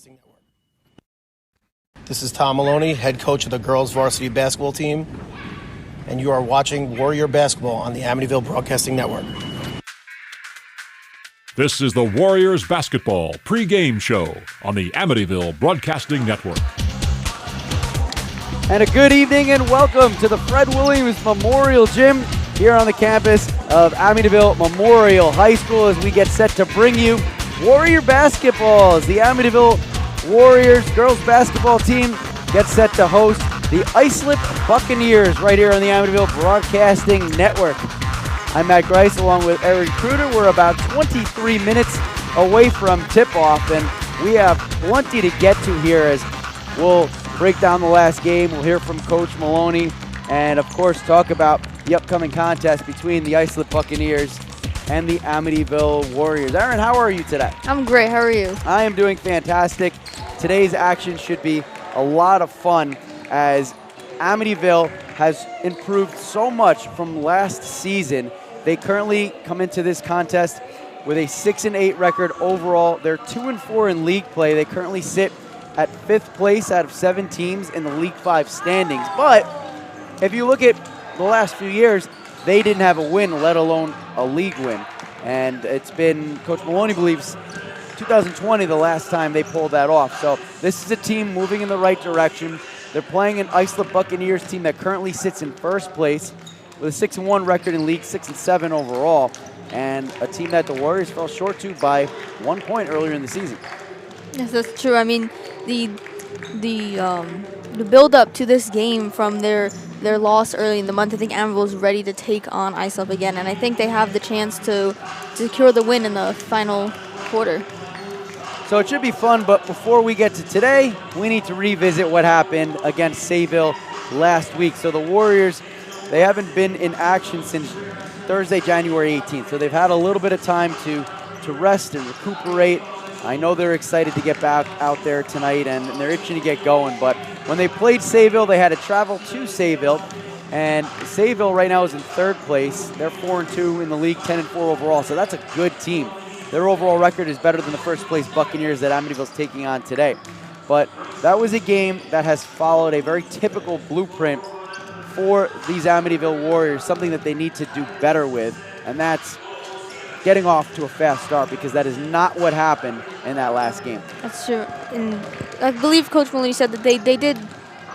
Broadcasting Network. This is Tom Maloney, head coach of the girls varsity basketball team, and you are watching Warrior Basketball on the Amityville Broadcasting Network. This is the Warriors Basketball pre-game show on the Amityville Broadcasting Network. And a good evening and welcome to the Fred Williams Memorial Gym here on the campus of Amityville Memorial High School as we get set to bring you Warrior Basketball as the Amityville Warriors girls basketball team gets set to host the Islip Buccaneers right here on the Amityville Broadcasting Network. I'm Matt Grice along with Aaron Kruder. We're about 23 minutes away from tip-off and we have plenty to get to here as we'll break down the last game. We'll hear from Coach Maloney and of course talk about the upcoming contest between the Islip Buccaneers and the Amityville Warriors. Aaron, how are you today? I'm great. How are you? I am doing fantastic. Today's action should be a lot of fun as Amityville has improved so much from last season. They currently come into this contest with a 6-8 record overall. They're 2-4 in league play. They currently sit at 5th place out of 7 teams in the League 5 standings. But if you look at the last few years, they didn't have a win, let alone a league win. And it's been, Coach Maloney believes, 2020 the last time they pulled that off. So this is a team moving in the right direction. They're playing an Islip Buccaneers team that currently sits in 1st place with a 6-1 record in league, 6-7 overall, and a team that the Warriors fell short to by 1 point earlier in the season. Yes, that's true. I mean, the build up to this game from their loss early in the month, I think Amityville is ready to take on Islip again, and I think they have the chance to secure the win in the final quarter. So it should be fun, but before we get to today, we need to revisit what happened against Sayville last week. So the Warriors, they haven't been in action since Thursday, January 18th, so they've had a little bit of time to rest and recuperate. I know they're excited to get back out there tonight, and they're itching to get going, but when they played Sayville, they had to travel to Sayville, and Sayville right now is in 3rd place. They're 4-2 in the league, 10-4 overall, so that's a good team. Their overall record is better than the 1st place Buccaneers that Amityville's taking on today. But that was a game that has followed a very typical blueprint for these Amityville Warriors, something that they need to do better with, and that's getting off to a fast start, because that is not what happened in that last game. That's true. And I believe Coach Maloney said that they did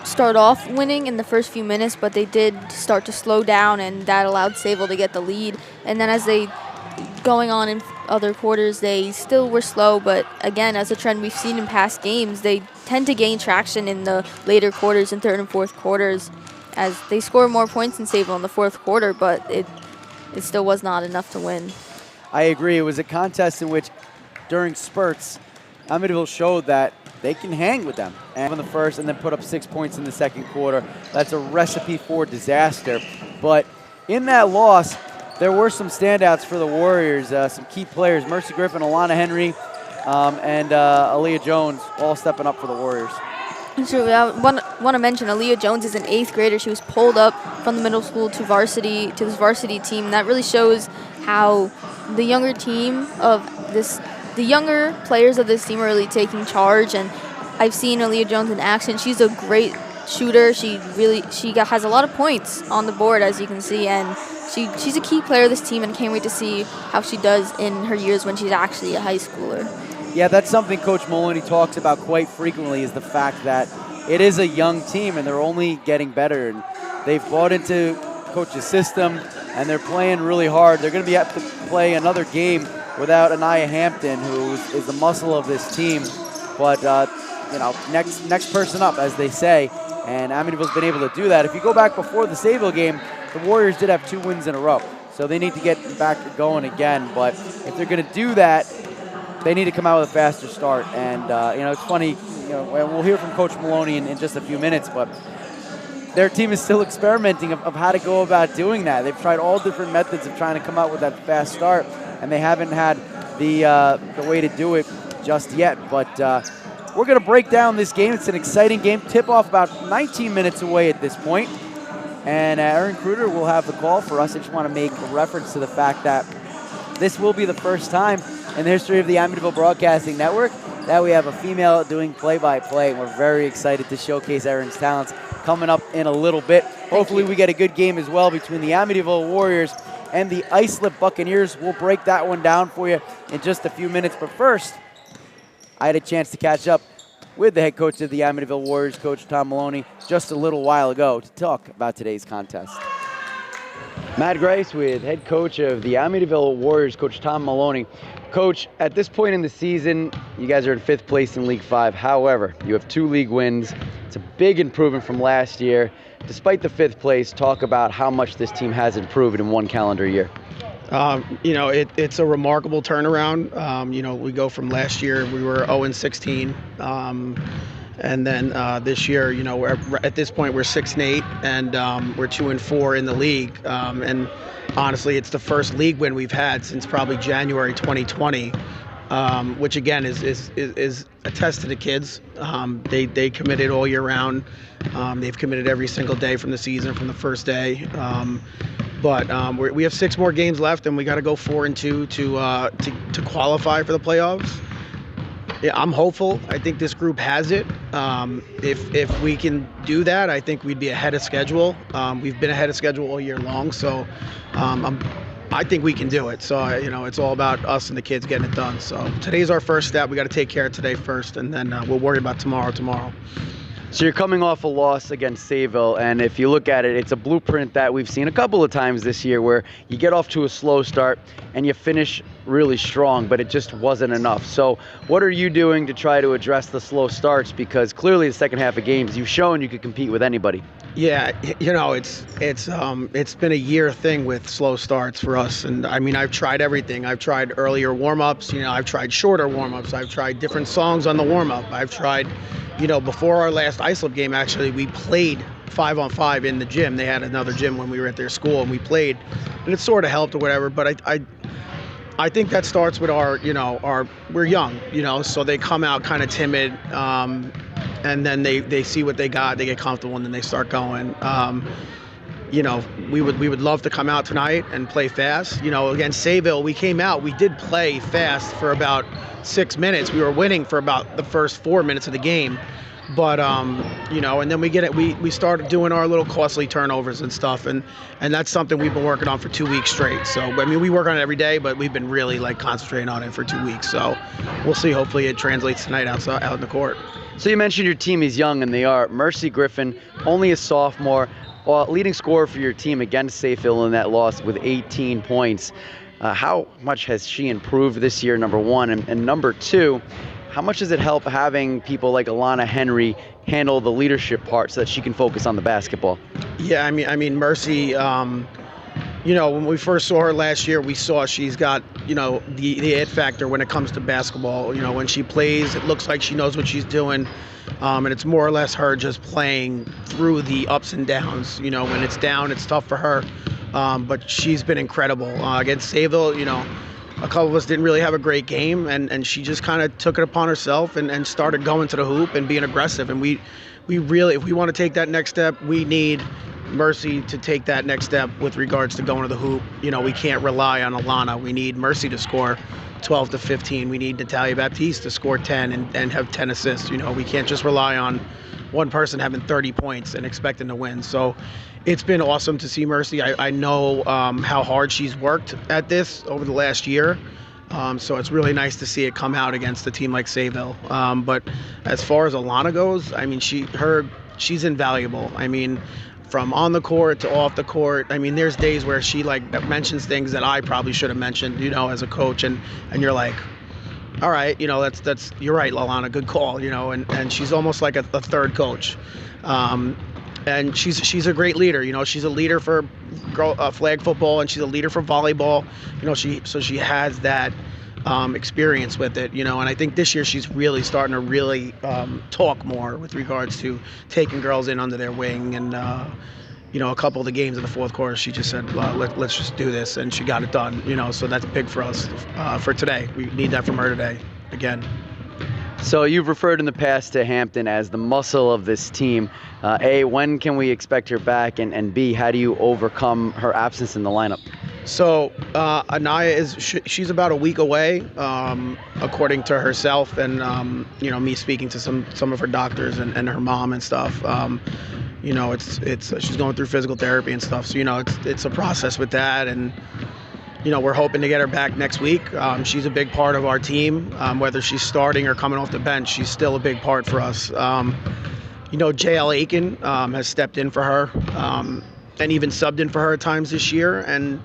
start off winning in the first few minutes, but they did start to slow down, and that allowed Sayville to get the lead. And then as they going on in other quarters, they still were slow, but again, as a trend we've seen in past games, they tend to gain traction in the later quarters, in 3rd and 4th quarters, as they score more points than Sayville in the 4th quarter, but it still was not enough to win. I agree. It was a contest in which, during spurts, Amityville showed that they can hang with them. And in the first, and then put up 6 points in the 2nd quarter. That's a recipe for disaster. But in that loss, there were some standouts for the Warriors. Some key players: Mercy Griffin, Alana Henry, and Aaliyah Jones, all stepping up for the Warriors. So I want to mention Aaliyah Jones is an 8th grader. She was pulled up from the middle school to this varsity team. That really shows how the younger the younger players of this team are really taking charge. And I've seen Aaliyah Jones in action. She's a great shooter. She has a lot of points on the board, as you can see, and she's a key player of this team, and can't wait to see how she does in her years when she's actually a high schooler. Yeah, that's something Coach Maloney talks about quite frequently, is the fact that it is a young team and they're only getting better. And they've bought into Coach's system and they're playing really hard. They're going to have to play another game without Anaya Hampton, who is the muscle of this team. But, next person up, as they say. And Amityville's been able to do that. If you go back before the Sayville game, the Warriors did have 2 wins in a row. So they need to get back going again. But if they're going to do that, they need to come out with a faster start. And, it's funny, we'll hear from Coach Maloney in just a few minutes, but their team is still experimenting of how to go about doing that. They've tried all different methods of trying to come out with that fast start, and they haven't had the way to do it just yet. But we're going to break down this game. It's an exciting game. Tip-off about 19 minutes away at this point. And Aaron Kruder will have the call for us. I just want to make a reference to the fact that this will be the first time in the history of the Amityville Broadcasting Network that we have a female doing play-by-play, and we're very excited to showcase Erin's talents coming up in a little bit. Hopefully we get a good game as well between the Amityville Warriors and the Islip Buccaneers. We'll break that one down for you in just a few minutes, but first, I had a chance to catch up with the head coach of the Amityville Warriors, Coach Tom Maloney, just a little while ago to talk about today's contest. Matt Grice with head coach of the Amityville Warriors, Coach Tom Maloney. Coach, at this point in the season, you guys are in 5th place in League 5. However, you have 2 league wins. It's a big improvement from last year. Despite the 5th place, talk about how much this team has improved in 1 calendar year. It's a remarkable turnaround. We go from last year, we were 0-16. And then this year, we're at this point we're 6-8, and we're 2-4 in the league. And honestly, it's the first league win we've had since probably January 2020, which again is a test to the kids. They committed all year round. They've committed every single day from the season, from the first day. But we have 6 more games left, and we got to go 4-2 to qualify for the playoffs. Yeah, I'm hopeful. I think this group has it. If we can do that, I think we'd be ahead of schedule. We've been ahead of schedule all year long, so I think we can do it. So it's all about us and the kids getting it done. So today's our first step. We got to take care of today first, and then we'll worry about tomorrow. So you're coming off a loss against Sayville, and if you look at it, it's a blueprint that we've seen a couple of times this year where you get off to a slow start and you finish really strong, but it just wasn't enough. So what are you doing to try to address the slow starts? Because clearly the second half of games, you've shown you could compete with anybody. Yeah, it's been a year thing with slow starts for us, and I mean I've tried everything. I've tried earlier warm-ups, I've tried shorter warm-ups. I've tried different songs on the warm-up. I've tried, before our last Islip game, actually, we played 5-on-5 in the gym. They had another gym when we were at their school, and we played, and it sort of helped or whatever. But I think that starts with we're young, so they come out kind of timid, and then they see what they got, they get comfortable, and then they start going. We would love to come out tonight and play fast. Against Sayville, we came out, we did play fast for about 6 minutes. We were winning for about the first 4 minutes of the game. But, and then we started doing our little costly turnovers and stuff. And that's something we've been working on for 2 weeks straight. So, I mean, we work on it every day, but we've been really concentrating on it for 2 weeks. So we'll see. Hopefully it translates tonight out in the court. So you mentioned your team is young, and they are. Mercy Griffin, only a sophomore, leading scorer for your team against Sayville in that loss with 18 points. How much has she improved this year, number one? And number two, how much does it help having people like Alana Henry handle the leadership part so that she can focus on the basketball? Yeah, I mean Mercy, when we first saw her last year, we saw she's got, the it factor when it comes to basketball. When she plays, it looks like she knows what she's doing. And it's more or less her just playing through the ups and downs. When it's down, it's tough for her. But she's been incredible. Against Sayville, a couple of us didn't really have a great game, and she just kind of took it upon herself and started going to the hoop and being aggressive. And we really, if we want to take that next step, we need Mercy to take that next step with regards to going to the hoop. We can't rely on Alana. We need Mercy to score 12 to 15. We need Natalia Baptiste to score 10 and have 10 assists. We can't just rely on one person having 30 points and expecting to win. So it's been awesome to see Mercy. I know how hard she's worked at this over the last year. So it's really nice to see it come out against a team like Sayville. But as far as Alana goes, I mean, she's invaluable. I mean, from on the court to off the court. I mean, there's days where she mentions things that I probably should have mentioned, as a coach, and you're like, all right, that's you're right, Alana, good call, and she's almost like a third coach. And she's a great leader. She's a leader for flag football, and she's a leader for volleyball. She has that experience with it. And I think this year she's really starting to talk more with regards to taking girls in under their wing. And a couple of the games in the fourth quarter, she just said, well, let's just do this, and she got it done. So that's big for us for today. We need that from her today again. So you've referred in the past to Hampton as the muscle of this team. A, when can we expect her back? And B, how do you overcome her absence in the lineup? So Anaya she's about a week away, according to herself, and me speaking to some of her doctors and her mom and stuff. It's she's going through physical therapy and stuff. So it's a process with that, and we're hoping to get her back next week. She's a big part of our team, whether she's starting or coming off the bench. She's still a big part for us. JL Aiken has stepped in for her, and even subbed in for her at times this year. And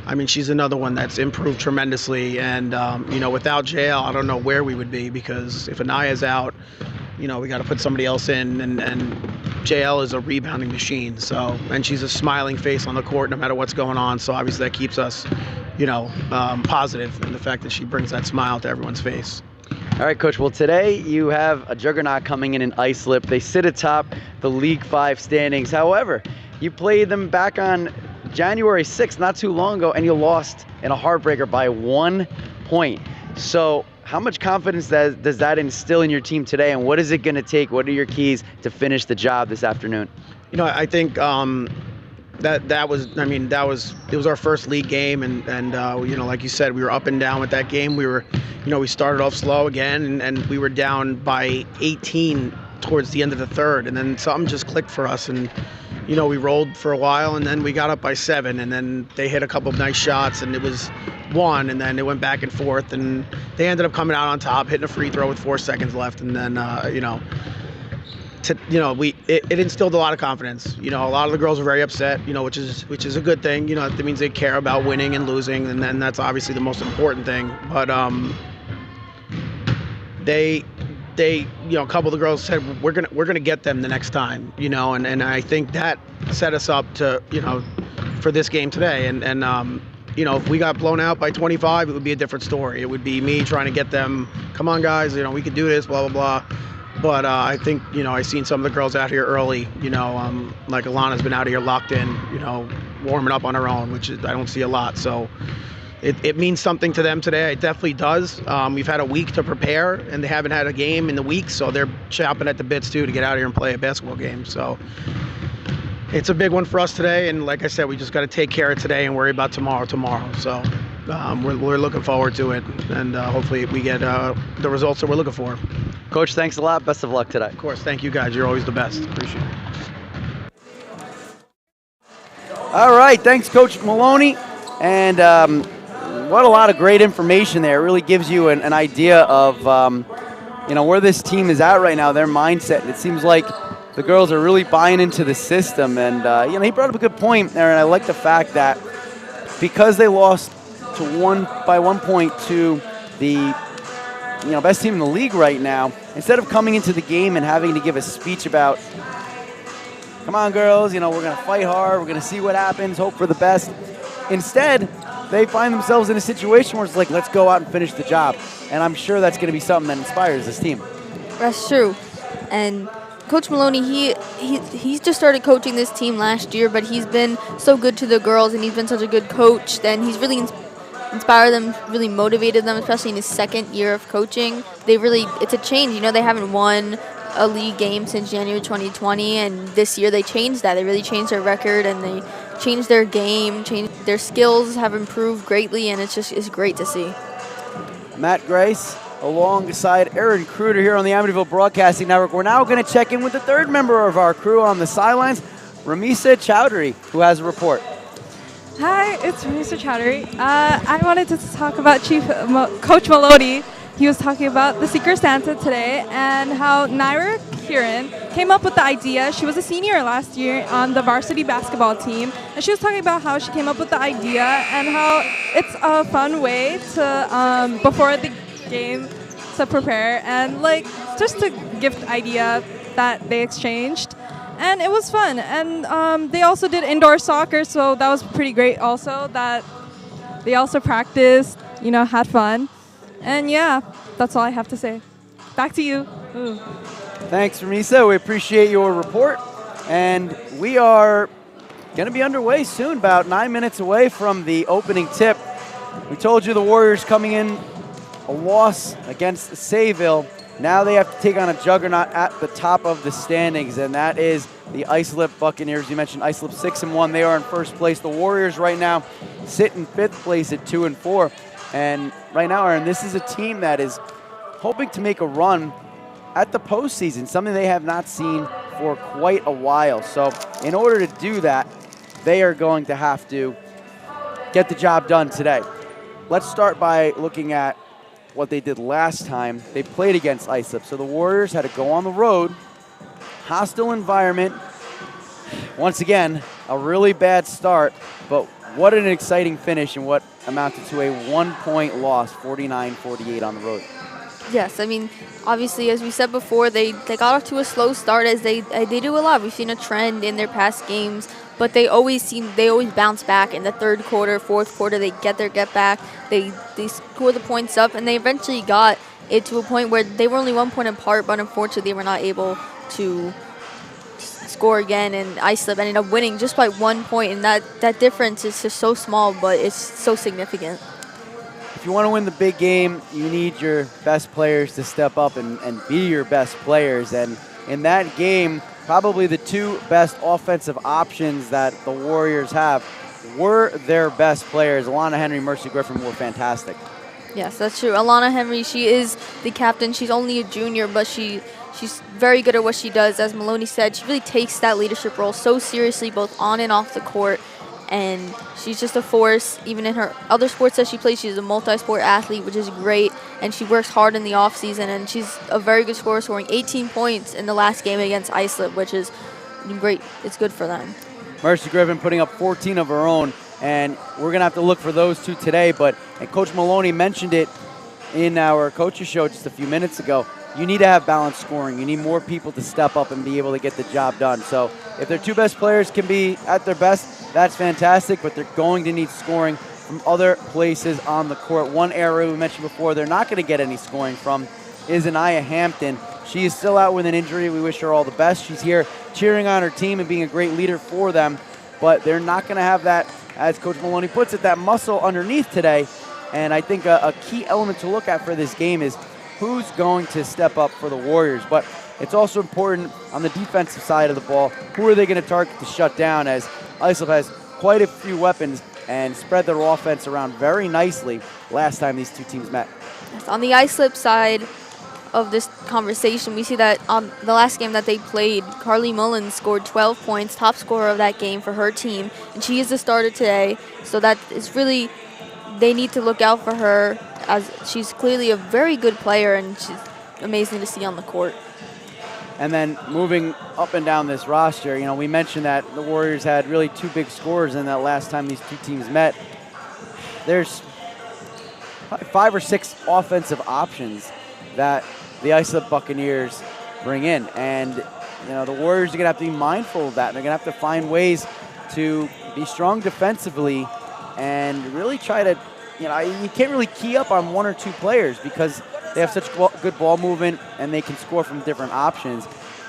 I mean, she's another one that's improved tremendously. And, without JL, I don't know where we would be, because if Anaya's out, we got to put somebody else in. And JL is a rebounding machine. So, and she's a smiling face on the court no matter what's going on. So obviously that keeps us, positive in the fact that she brings that smile to everyone's face. All right, Coach. Well, today you have a juggernaut coming in Islip. They sit atop the League 5 standings. However, you played them back on January 6th, not too long ago, and you lost in a heartbreaker by 1 point. So how much confidence does that instill in your team today, and what is it going to take? What are your keys to finish the job this afternoon? I think it was our first league game, and like you said, we were up and down with that game. We started off slow again, and we were down by 18 towards the end of the third, and then something just clicked for us, and we rolled for a while, and then we got up by 7, and then they hit a couple of nice shots, and it was 1, and then it went back and forth, and they ended up coming out on top, hitting a free throw with 4 seconds left, and then it instilled a lot of confidence. A lot of the girls were very upset, which is a good thing. That means they care about winning and losing, and then that's obviously the most important thing. But they a couple of the girls said we're gonna get them the next time, and I think that set us up to for this game today. And if we got blown out by 25, it would be a different story. It would be me trying to get them, come on guys, we can do this, blah blah blah. But I think I seen some of the girls out here early. Like Alana's been out here locked in, warming up on her own, which I don't see a lot. So it means something to them today. It definitely does. We've had a week to prepare, and they haven't had a game in the week, so they're chopping at the bits too to get out here and play a basketball game. So it's a big one for us today, and like I said, we just got to take care of today and worry about tomorrow. So we're looking forward to it, and hopefully we get the results that we're looking for. Coach, thanks a lot. Best of luck today. Of course. Thank you guys. You're always the best. Appreciate it. All right. Thanks, Coach Maloney. And what a lot of great information there. It really gives you an idea of where this team is at right now, their mindset. It seems like the girls are really buying into the system. And, he brought up a good point there, and I like the fact that because they lost by 1 point to the best team in the league right now, instead of coming into the game and having to give a speech about, come on girls, we're going to fight hard, we're going to see what happens, hope for the best. Instead, they find themselves in a situation where it's like, let's go out and finish the job. And I'm sure that's going to be something that inspires this team. That's true. And Coach Maloney, he's just started coaching this team last year, but he's been so good to the girls, and he's been such a good coach. Then he's really inspired them, really motivated them, especially in his second year of coaching. It's a change. They haven't won a league game since January 2020, and this year they changed that. They really changed their record, and they changed their game, their skills have improved greatly, and it's great to see. Matt Grace alongside Aaron Kruder here on the Amityville Broadcasting Network. We're now going to check in with the third member of our crew on the sidelines, Ramisa Chowdhury, who has a report. Hi, it's Ramisa Chowdhury. I wanted to talk about Coach Maloney. He was talking about the Secret Santa today and how Naira Kieran came up with the idea. She was a senior last year on the varsity basketball team, and she was talking about how she came up with the idea and how it's a fun way to, before the game, to prepare and just a gift idea that they exchanged. And it was fun. And they also did indoor soccer, so that was pretty great also, that they also practiced, had fun. And yeah, that's all I have to say. Back to you. Ooh. Thanks, Ramisa. We appreciate your report. And we are going to be underway soon, about 9 minutes away from the opening tip. We told you the Warriors coming in a loss against Sayville. Now they have to take on a juggernaut at the top of the standings, and that is the Islip Buccaneers. You mentioned Islip 6-1. They are in first place. The Warriors right now sit in 5th place at 2-4. And right now, Aaron, this is a team that is hoping to make a run at the postseason, something they have not seen for quite a while. So in order to do that, they are going to have to get the job done today. Let's start by looking at what they did last time they played against Islip. So the Warriors had to go on the road, hostile environment. Once again, a really bad start, but what an exciting finish and what amounted to a 1-point loss, 49-48 on the road. Yes, I mean, obviously, as we said before, they got off to a slow start as they do a lot. We've seen a trend in their past games, but they always bounce back in the third quarter, fourth quarter. They get back. They score the points up, and they eventually got it to a point where they were only 1 point apart, but unfortunately, they were not able to score again, and Islip ended up winning just by 1 point, and that difference is just so small, but it's so significant. If you want to win the big game, you need your best players to step up and be your best players. And in that game, probably the two best offensive options that the Warriors have were their best players. Alana Henry, Mercy Griffin were fantastic. Yes, that's true. Alana Henry, she is the captain. She's only a junior, but she's very good at what she does. As Maloney said, she really takes that leadership role so seriously, both on and off the court. And she's just a force. Even in her other sports that she plays, she's a multi-sport athlete, which is great. And she works hard in the offseason, and she's a very good scorer, scoring 18 points in the last game against Islip, which is great. It's good for them. Mercy Griffin putting up 14 of her own, and we're going to have to look for those two today. And Coach Maloney mentioned it in our coaches show just a few minutes ago. You need to have balanced scoring. You need more people to step up and be able to get the job done. So if their two best players can be at their best, that's fantastic, but they're going to need scoring from other places on the court. One area we mentioned before they're not going to get any scoring from is Anaya Hampton. She is still out with an injury. We wish her all the best. She's here cheering on her team and being a great leader for them, but they're not going to have that, as Coach Maloney puts it, that muscle underneath today. And I think a key element to look at for this game is who's going to step up for the Warriors. But it's also important on the defensive side of the ball, who are they going to target to shut down, as Islip has quite a few weapons and spread their offense around very nicely last time these two teams met. On the Islip side of this conversation, we see that on the last game that they played, Carly Mullins scored 12 points, top scorer of that game for her team, and she is the starter today. So that is really, they need to look out for her, as she's clearly a very good player, and she's amazing to see on the court. And then moving up and down this roster, we mentioned that the Warriors had really two big scorers in that last time these two teams met. There's probably 5 or 6 offensive options that the Islip Buccaneers bring in. And, the Warriors are going to have to be mindful of that. They're going to have to find ways to be strong defensively and really try to, you can't really key up on 1 or 2 players because they have such good ball movement and they can score from different options.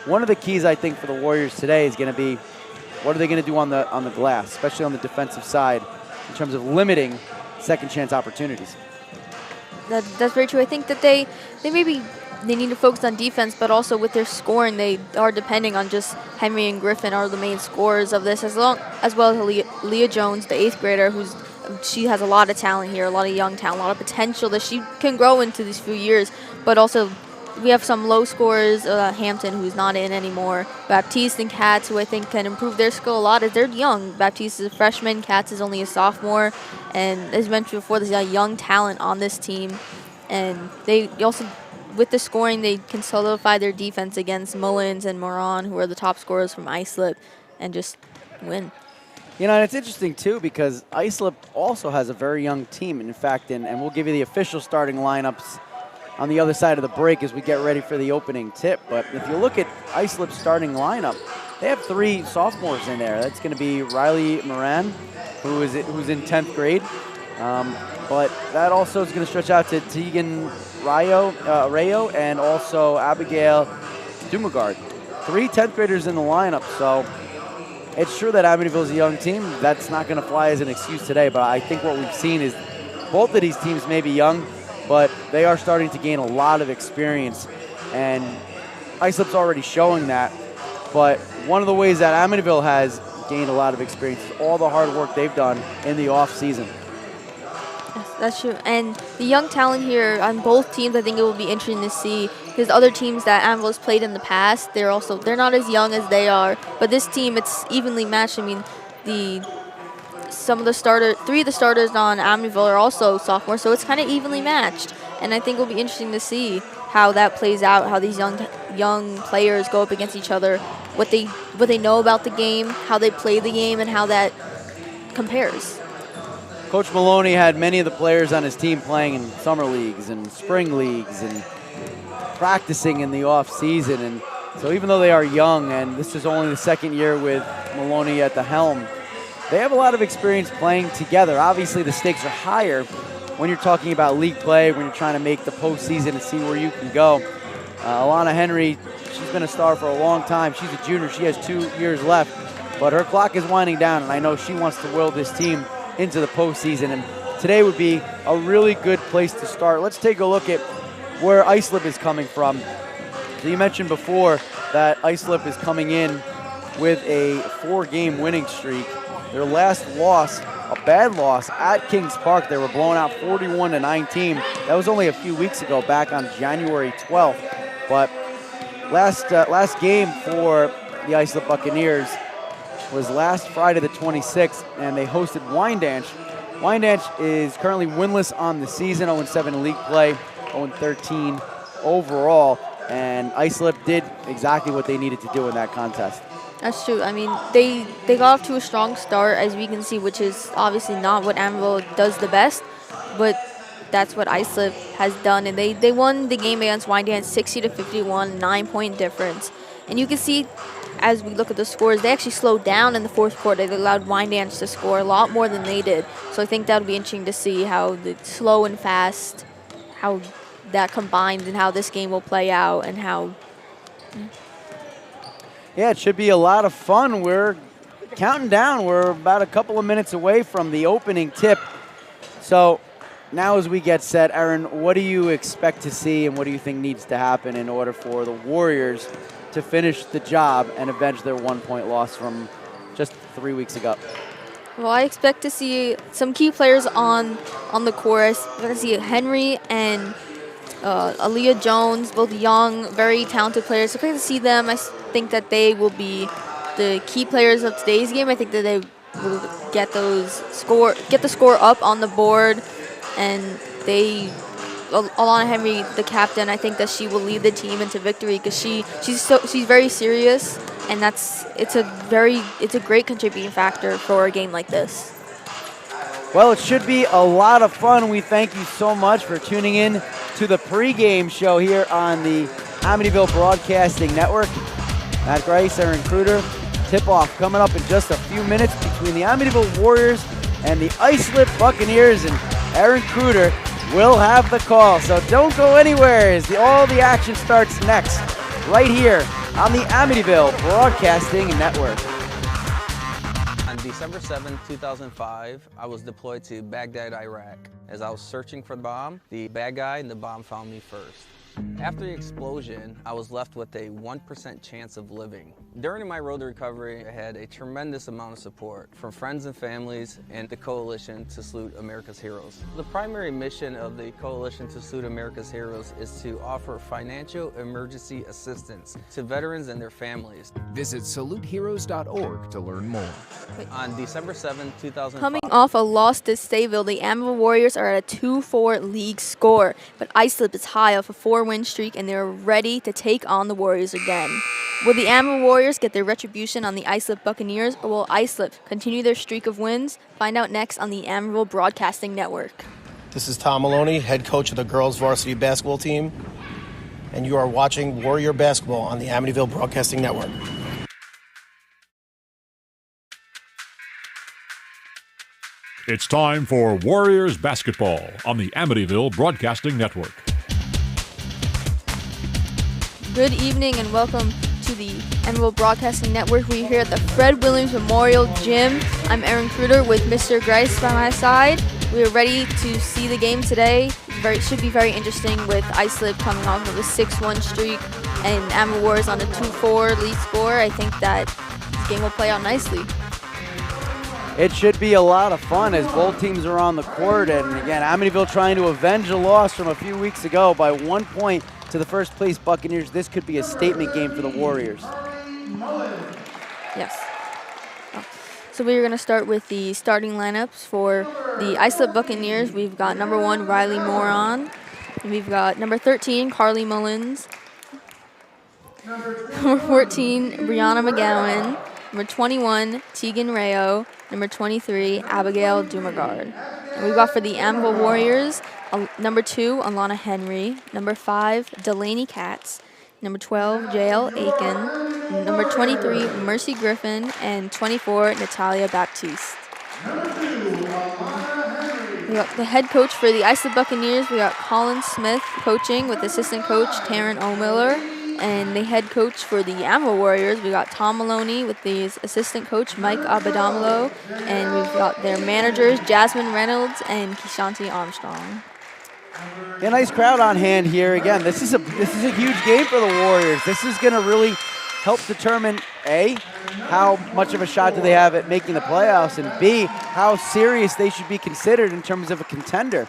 One of the keys, I think, for the Warriors today is going to be what are they going to do on the glass, especially on the defensive side, in terms of limiting second chance opportunities. That's very true. I think that they need to focus on defense, but also with their scoring, they are depending on just Henry and Griffin are the main scorers of this, as well as Leah Jones, the 8th grader, she has a lot of talent here, a lot of young talent, a lot of potential that she can grow into these few years. But also, we have some low scorers, Hampton, who's not in anymore, Baptiste and Katz, who I think can improve their skill a lot as they're young. Baptiste is a freshman, Katz is only a sophomore, and as mentioned before, there's a young talent on this team. And they also, with the scoring, they can solidify their defense against Mullins and Moran, who are the top scorers from Islip, and just win. And it's interesting, too, because Islip also has a very young team. In fact, and we'll give you the official starting lineups on the other side of the break as we get ready for the opening tip. But if you look at Islip's starting lineup, they have 3 sophomores in there. That's going to be Riley Moran, who's in 10th grade. But that also is going to stretch out to Tegan Rayo and also Abigail Dumagard. 3 10th graders in the lineup. So it's true that Amityville is a young team. That's not going to fly as an excuse today, but I think what we've seen is both of these teams may be young, but they are starting to gain a lot of experience, and Islip's already showing that. But one of the ways that Amityville has gained a lot of experience is all the hard work they've done in the off season. Yes, that's true. And the young talent here on both teams, I think it will be interesting to see, because other teams that Amityville has played in the past, they're not as young as they are. But this team, it's evenly matched. I mean, three of the starters on Amityville are also sophomores, so it's kind of evenly matched. And I think it'll be interesting to see how that plays out, how these young players go up against each other, what they know about the game, how they play the game, and how that compares. Coach Maloney had many of the players on his team playing in summer leagues and spring leagues and practicing in the off season. And so even though they are young, and this is only the second year with Maloney at the helm, they have a lot of experience playing together. Obviously, the stakes are higher when you're talking about league play, when you're trying to make the postseason and see where you can go. Alana Henry, she's been a star for a long time. She's a junior. She has 2 years left, but her clock is winding down, and I know she wants to will this team into the postseason, and today would be a really good place to start. Let's take a look at where Islip is coming from. So you mentioned before that Islip is coming in with a 4-game winning streak. Their last loss, a bad loss at Kings Park. They were blown out 41-19. That was only a few weeks ago, back on January 12th. But last game for the Islip Buccaneers was last Friday the 26th, and they hosted Wyandanch. Wyandanch is currently winless on the season, 0-7 in league play, 0-13 overall, and Islip did exactly what they needed to do in that contest. That's true. I mean, they got off to a strong start, as we can see, which is obviously not what Amityville does the best, but that's what Islip has done, and they won the game against Wyandanch 60-51, 9-point difference. And you can see, as we look at the scores, they actually slowed down in the fourth quarter. They allowed Wyandanch to score a lot more than they did. So I think that'll be interesting to see how the slow and fast, how that combines and how this game will play out and how. Yeah, it should be a lot of fun. We're counting down. We're about a couple of minutes away from the opening tip. So now as we get set, Aaron, what do you expect to see and what do you think needs to happen in order for the Warriors to finish the job and avenge their 1-point loss from just 3 weeks ago? Well, I expect to see some key players on the court. I expect to see Henry and Aaliyah Jones, both young, very talented players. So I expect to see them. I think that they will be the key players of today's game. I think that they will get the score up on the board, and Alana Henry, the captain, I think that she will lead the team into victory because she's very serious, and it's a great contributing factor for a game like this. Well, it should be a lot of fun. We thank you so much for tuning in to the pregame show here on the Amityville Broadcasting Network. Matt Grice, Aaron Kruder, tip-off coming up in just a few minutes between the Amityville Warriors and the Islip Buccaneers, and Aaron Kruder will have the call. So don't go anywhere as all the action starts next, right here on the Amityville Broadcasting Network. On December 7, 2005, I was deployed to Baghdad, Iraq. As I was searching for the bomb, the bad guy and the bomb found me first. After the explosion, I was left with a 1% chance of living. During my road to recovery, I had a tremendous amount of support from friends and families and the Coalition to Salute America's Heroes. The primary mission of the Coalition to Salute America's Heroes is to offer financial emergency assistance to veterans and their families. Visit saluteheroes.org to learn more. On December 7, 2005, Coming off a loss to Sayville, the Amityville Warriors are at a 2-4 league score, but Islip is high off a 4-win streak, and they're ready to take on the Warriors again. Will the Amityville Warriors get their retribution on the Islip Buccaneers, or will Islip continue their streak of wins? Find out next on the Amityville Broadcasting Network. This is Tom Maloney, head coach of the girls varsity basketball team, and you are watching Warrior Basketball on the Amityville Broadcasting Network. It's time for Warriors Basketball on the Amityville Broadcasting Network. Good evening and welcome to the Amityville Broadcasting Network. We're here at the Fred Williams Memorial Gym. I'm Aaron Kruder with Mr. Grice by my side. We are ready to see the game today. should be very interesting with Islip coming off of a 6-1 streak and Amityville Warriors on a 2-4 lead score. I think that this game will play out nicely. It should be a lot of fun as both teams are on the court. And again, Amityville trying to avenge a loss from a few weeks ago by 1 point to the first place Buccaneers. This could be a statement game for the Warriors. Yes. So we're going to start with the starting lineups for the Islip Buccaneers. We've got number 1, Riley Moron. We've got number 13, Carly Mullins. Number 14, Brianna McGowan. Number 21, Tegan Rayo. Number 23, Abigail Dumagard. And we've got for the Amityville Warriors, number 2, Alana Henry. Number 5, Delaney Katz. Number 12, JL Aiken. Number 23, Mercy Griffin. And 24, Natalia Baptiste. We got the head coach for the Islip Buccaneers. We got Colin Smith coaching with assistant coach Taryn O'Miller. And the head coach for the Amityville Warriors, we got Tom Maloney with the assistant coach Mike Abadamolo. And we've got their managers Jasmine Reynolds and Kishanti Armstrong. A nice crowd on hand here. Again, this is a huge game for the Warriors. This is going to really help determine A, how much of a shot do they have at making the playoffs, and B, how serious they should be considered in terms of a contender.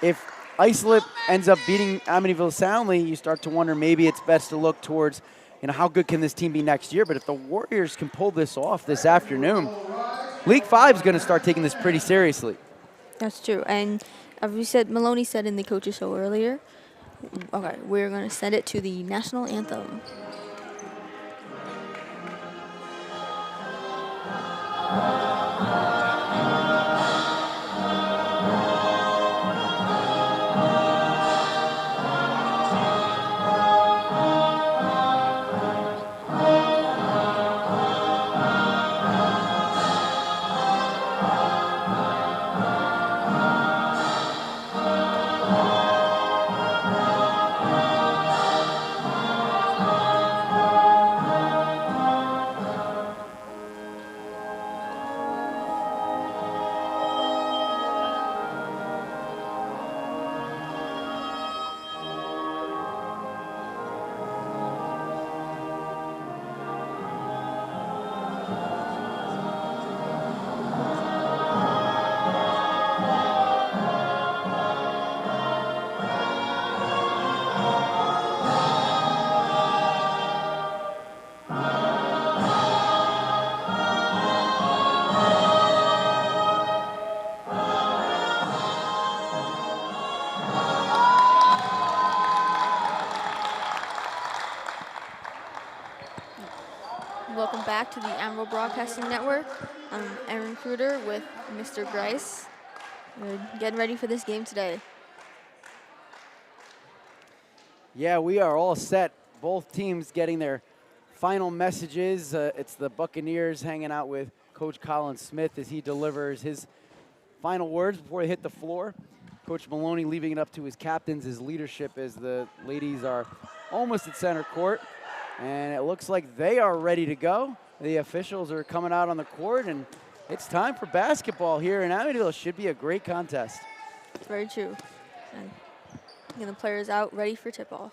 If Islip ends up beating Amityville soundly, you start to wonder maybe it's best to look towards, how good can this team be next year? But if the Warriors can pull this off this afternoon, League 5 is going to start taking this pretty seriously. That's true. And as we said, Maloney said in the coaches show earlier, okay, we're going to send it to the national anthem. Welcome back to the Amityville Broadcasting Network. I'm Aaron Kruder with Mr. Grice. We're getting ready for this game today. Yeah, we are all set. Both teams getting their final messages. It's the Buccaneers hanging out with Coach Colin Smith as he delivers his final words before they hit the floor. Coach Maloney leaving it up to his captains, his leadership, as the ladies are almost at center court. And it looks like they are ready to go. The officials are coming out on the court, and it's time for basketball here in Amityville. It should be a great contest. Very true. And getting the players out ready for tip-off.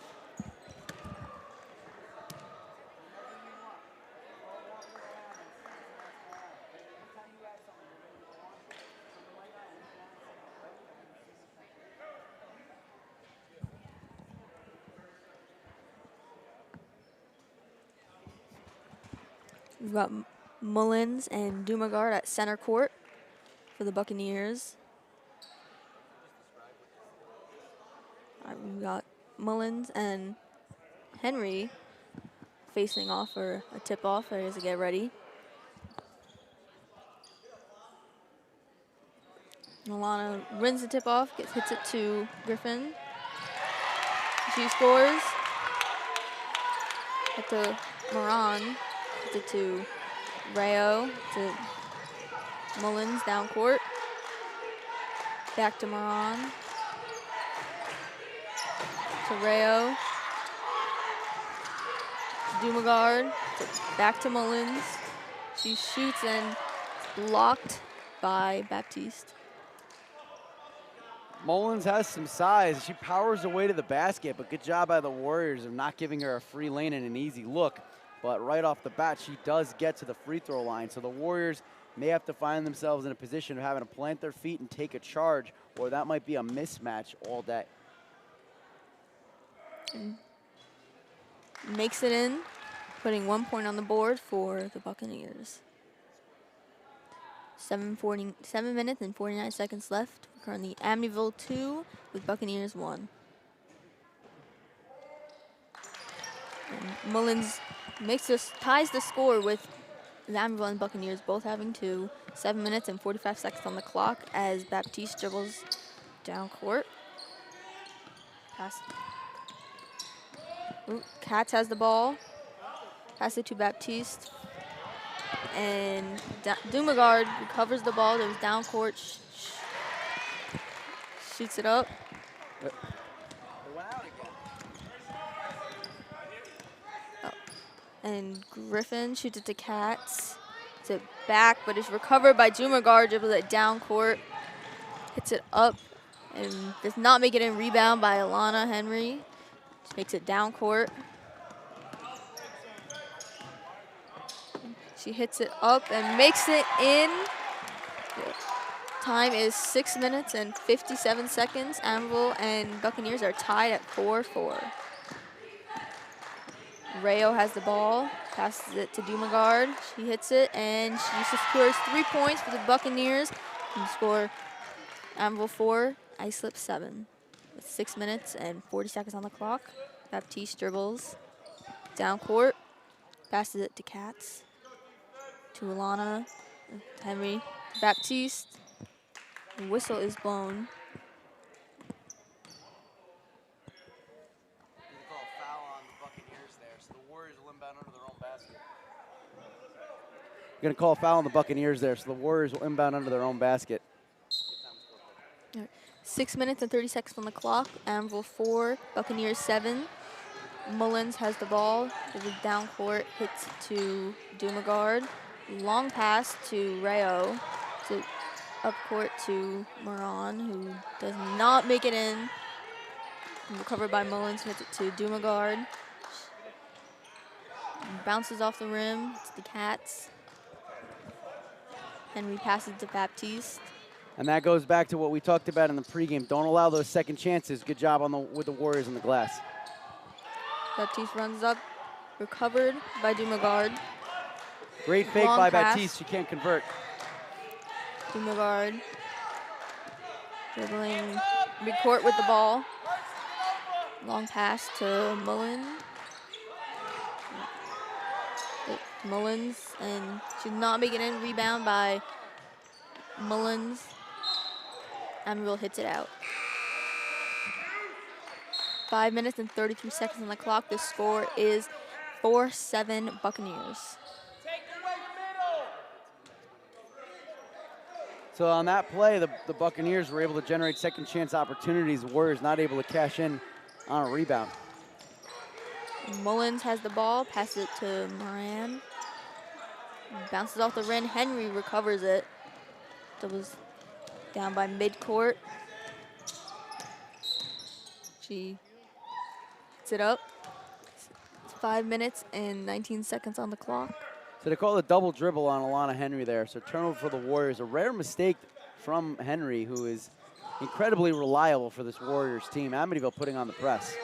We've got Mullins and Dumagard at center court for the Buccaneers. We've got Mullins and Henry facing off for a tip-off as they get ready. Alana wins the tip-off, hits it to Griffin. She scores. Hit to Moran. Hits it to Rayo. To Mullins down court. Back to Moran. To Rayo. Dumagard. Back to Mullins. She shoots and blocked by Baptiste. Mullins has some size. She powers her way to the basket, but good job by the Warriors of not giving her a free lane and an easy look. But right off the bat, she does get to the free throw line. So the Warriors may have to find themselves in a position of having to plant their feet and take a charge, or that might be a mismatch all day. Makes it in, putting 1 point on the board for the Buccaneers. 7 minutes and 49 seconds left. We're currently Amityville 2 with Buccaneers 1. And Mullins ties the score with the Amityville and Buccaneers both having 2. 7 minutes and 45 seconds on the clock as Baptiste dribbles down court. Pass. Ooh, Katz has the ball. Pass it to Baptiste. And Dumagard recovers the ball. It was down court. Shoots it up. Oh. And Griffin shoots it to Katz. It's it back, but it's recovered by Dumagard. Dribbles it down court. Hits it up. And does not make it in. Rebound by Alana Henry. Just makes it down court. She hits it up and makes it in. Time is 6 minutes and 57 seconds. Amityville and Buccaneers are tied at 4-4. Rayo has the ball, passes it to Dumagard. She hits it and she scores 3 points for the Buccaneers. And score Amityville 4, Islip 7. With 6 minutes and 40 seconds on the clock. Baptiste dribbles down court, passes it to Katz. To Alana, Henry, Baptiste. The whistle is blown. Call a foul on the Buccaneers there, so the Warriors will inbound under their own basket. Going to call a foul on the Buccaneers there, so the Warriors will inbound under their own basket. 6 minutes and 30 seconds on the clock. Amityville 4, Buccaneers 7. Mullins has the ball. It is down court, hits to Dumagard. Long pass to Rayo, to up court to Moran, who does not make it in. Recovered by Mullins, hits it to Dumagard. Bounces off the rim, it's the Cats. Henry passes to Baptiste. And that goes back to what we talked about in the pregame. Don't allow those second chances. Good job with the Warriors on the glass. Baptiste runs up, recovered by Dumagard. Great fake Long by pass. Baptiste. She can't convert. Dumagard dribbling midcourt with the ball. Long pass to Mullins. Mullins, and should not make it in. Rebound by Mullins. Amityville hits it out. 5 minutes and 33 seconds on the clock. The score is 4-7 Buccaneers. So on that play, the Buccaneers were able to generate second chance opportunities. The Warriors not able to cash in on a rebound. Mullins has the ball, passes it to Moran. Bounces off the rim. Henry recovers it. That was down by midcourt. She hits it up. It's 5 minutes and 19 seconds on the clock. So they call a double dribble on Alana Henry there. So turnover for the Warriors. A rare mistake from Henry, who is incredibly reliable for this Warriors team. Amityville putting on the press.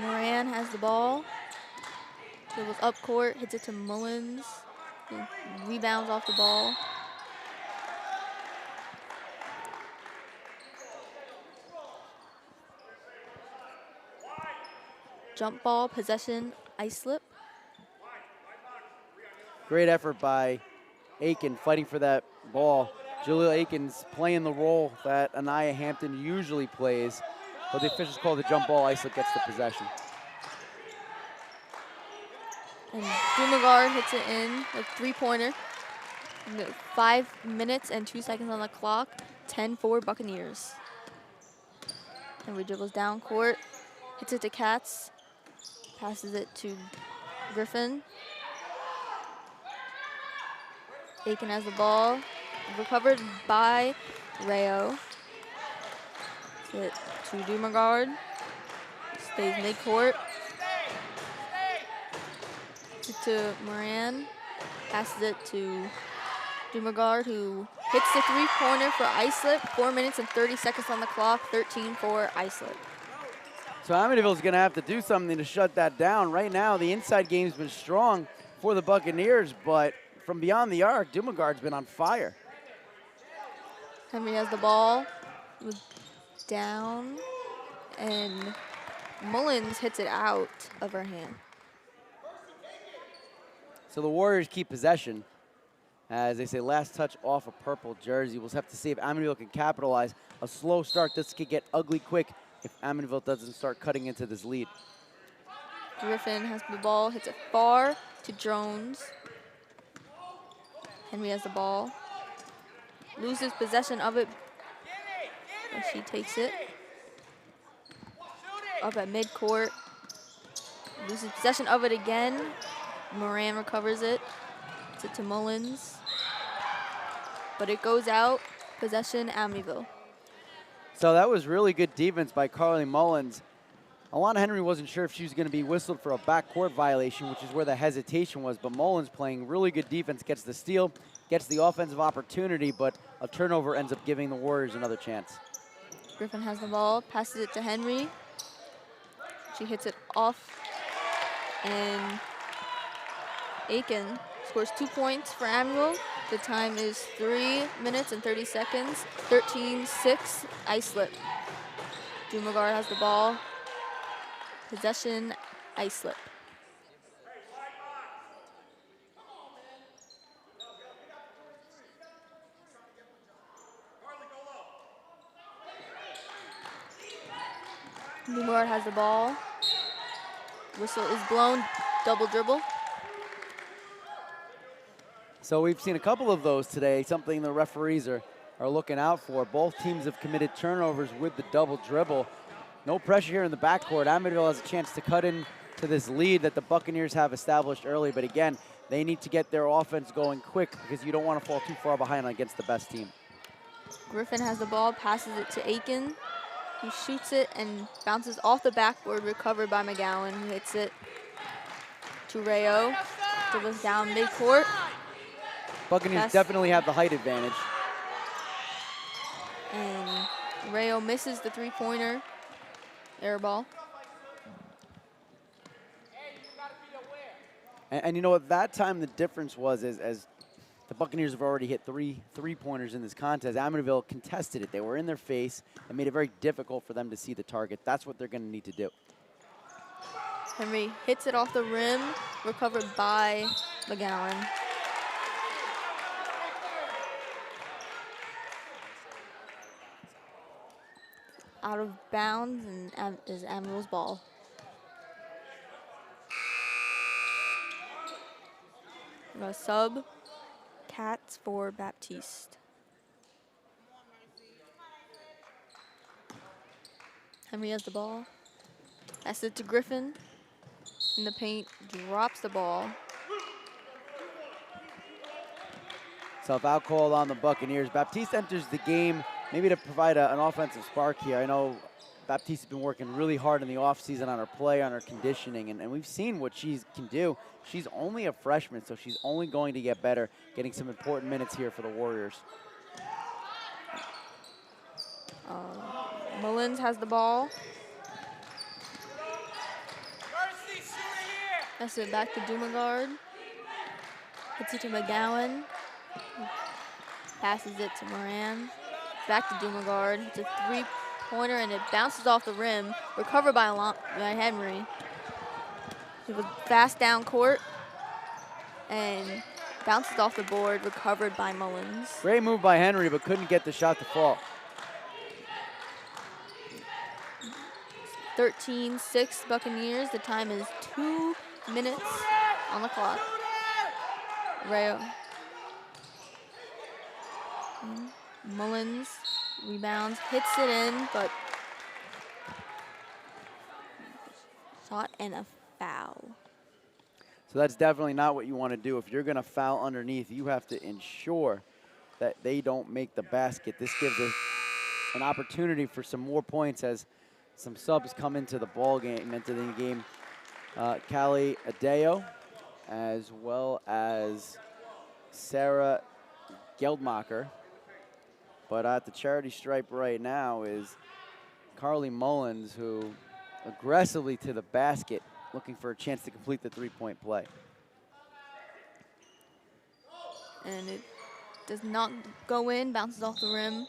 Moran has the ball. Dribbles up court, hits it to Mullins. Rebounds off the ball. Jump ball, possession, Islip. Great effort by Aiken fighting for that ball. Julia Aiken's playing the role that Anaya Hampton usually plays, but the officials call the jump ball. Islip gets the possession. And Dumagard hits it in, a three-pointer. 5 minutes and 2 seconds on the clock. 10-4 Buccaneers. Henry dribbles down court, hits it to Katz, passes it to Griffin. Aiken has the ball, recovered by Rayo. It to Dumagard. Stays midcourt. To Moran. Passes it to Dumagard, who hits the three-pointer for Islip. 4 minutes and 30 seconds on the clock. 13 for Islip. So Amityville's going to have to do something to shut that down. Right now, the inside game's been strong for the Buccaneers, but from beyond the arc, Dumagard's been on fire. Henry has the ball. Down. And Mullins hits it out of her hand. So the Warriors keep possession. As they say, last touch off a purple jersey. We'll have to see if Amityville can capitalize. A slow start. This could get ugly quick if Amityville doesn't start cutting into this lead. Griffin has the ball, hits it far to Jones. Henry has the ball. Loses possession of it. And she takes it. Up at midcourt. Loses possession of it again. Moran recovers it. It's it to Mullins. But it goes out. Possession, Amityville. So that was really good defense by Carly Mullins. Alana Henry wasn't sure if she was going to be whistled for a backcourt violation, which is where the hesitation was, but Mullins playing really good defense, gets the steal, gets the offensive opportunity, but a turnover ends up giving the Warriors another chance. Griffin has the ball, passes it to Henry. She hits it off, and Aiken scores 2 points for Amityville. The time is 3 minutes and 30 seconds. 13-6, Islip. Dumagard has the ball. Possession, Islip. Dumagard has the ball. Whistle is blown. Double dribble. So we've seen a couple of those today, something the referees are looking out for. Both teams have committed turnovers with the double dribble. No pressure here in the backcourt. Amityville has a chance to cut into this lead that the Buccaneers have established early, but again, they need to get their offense going quick because you don't want to fall too far behind against the best team. Griffin has the ball, passes it to Aiken. He shoots it and bounces off the backboard, recovered by McGowan, who hits it to Rayo. Dribbles down midcourt. Buccaneers definitely have the height advantage. And Rayo misses the three-pointer. Air ball. And you know what, that time the difference was as the Buccaneers have already hit three-pointers in this contest. Amityville contested it. They were in their face and made it very difficult for them to see the target. That's what they're going to need to do. Henry hits it off the rim, recovered by McGowan. Out of bounds and is Amityville's ball. We're going to sub Cats for Baptiste. Henry has the ball. Passes it to Griffin. In the paint, drops the ball. Self-out call on the Buccaneers. Baptiste enters the game maybe to provide an offensive spark here. I know Baptiste has been working really hard in the offseason on her play, on her conditioning, and we've seen what she can do. She's only a freshman, so she's only going to get better, getting some important minutes here for the Warriors. Mullins has the ball. That's it back to Dumagard. Hits it to McGowan. Passes it to Moran. Back to Dumagard. It's a three-pointer and it bounces off the rim. Recovered by Henry. It was fast down court and bounces off the board. Recovered by Mullins. Great move by Henry, but couldn't get the shot to fall. 13-6 Buccaneers. The time is 2 minutes on the clock. Rayo. Mullins rebounds, hits it in, but shot and a foul. So that's definitely not what you want to do. If you're going to foul underneath, you have to ensure that they don't make the basket. This gives an opportunity for some more points as some subs come into the ball game, into the game. Callie Adeo, as well as Sarah Geldmacher. But at the charity stripe right now is Carly Mullins, who aggressively to the basket, looking for a chance to complete the three-point play. And it does not go in, bounces off the rim.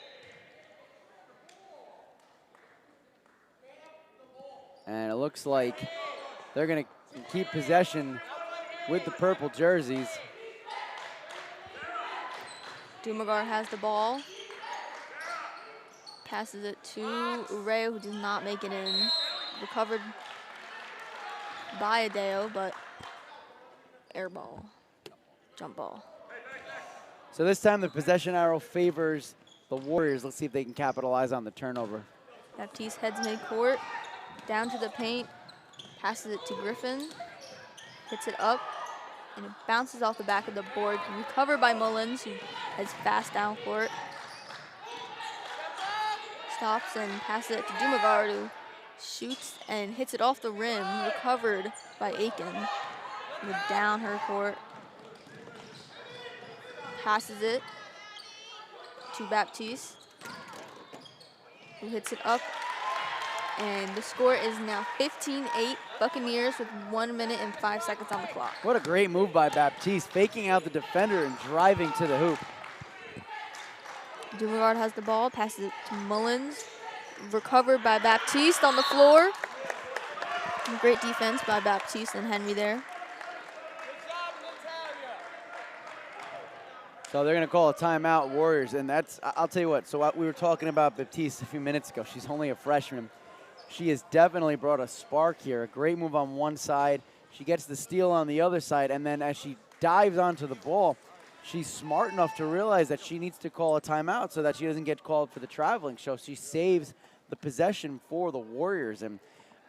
And it looks like they're going to keep possession with the purple jerseys. Dumagar has the ball. Passes it to Ureo, who does not make it in. Recovered by Adeo, but air ball, jump ball. So this time the possession arrow favors the Warriors. Let's see if they can capitalize on the turnover. Baptiste heads midcourt, down to the paint, passes it to Griffin, hits it up, and it bounces off the back of the board. Recovered by Mullins, who heads fast down court. Stops and passes it to Dumagar, who shoots and hits it off the rim. Recovered by Aiken. Down her court. Passes it to Baptiste, who hits it up. And the score is now 15-8, Buccaneers with 1 minute and 5 seconds on the clock. What a great move by Baptiste, faking out the defender and driving to the hoop. Dumagar has the ball, passes it to Mullins. Recovered by Baptiste on the floor. Great defense by Baptiste and Henry there. So they're going to call a timeout, Warriors, and that's, I'll tell you what, so we were talking about Baptiste a few minutes ago. She's only a freshman. She has definitely brought a spark here. A great move on one side. She gets the steal on the other side, and then as she dives onto the ball, she's smart enough to realize that she needs to call a timeout so that she doesn't get called for the traveling show. She saves the possession for the Warriors, and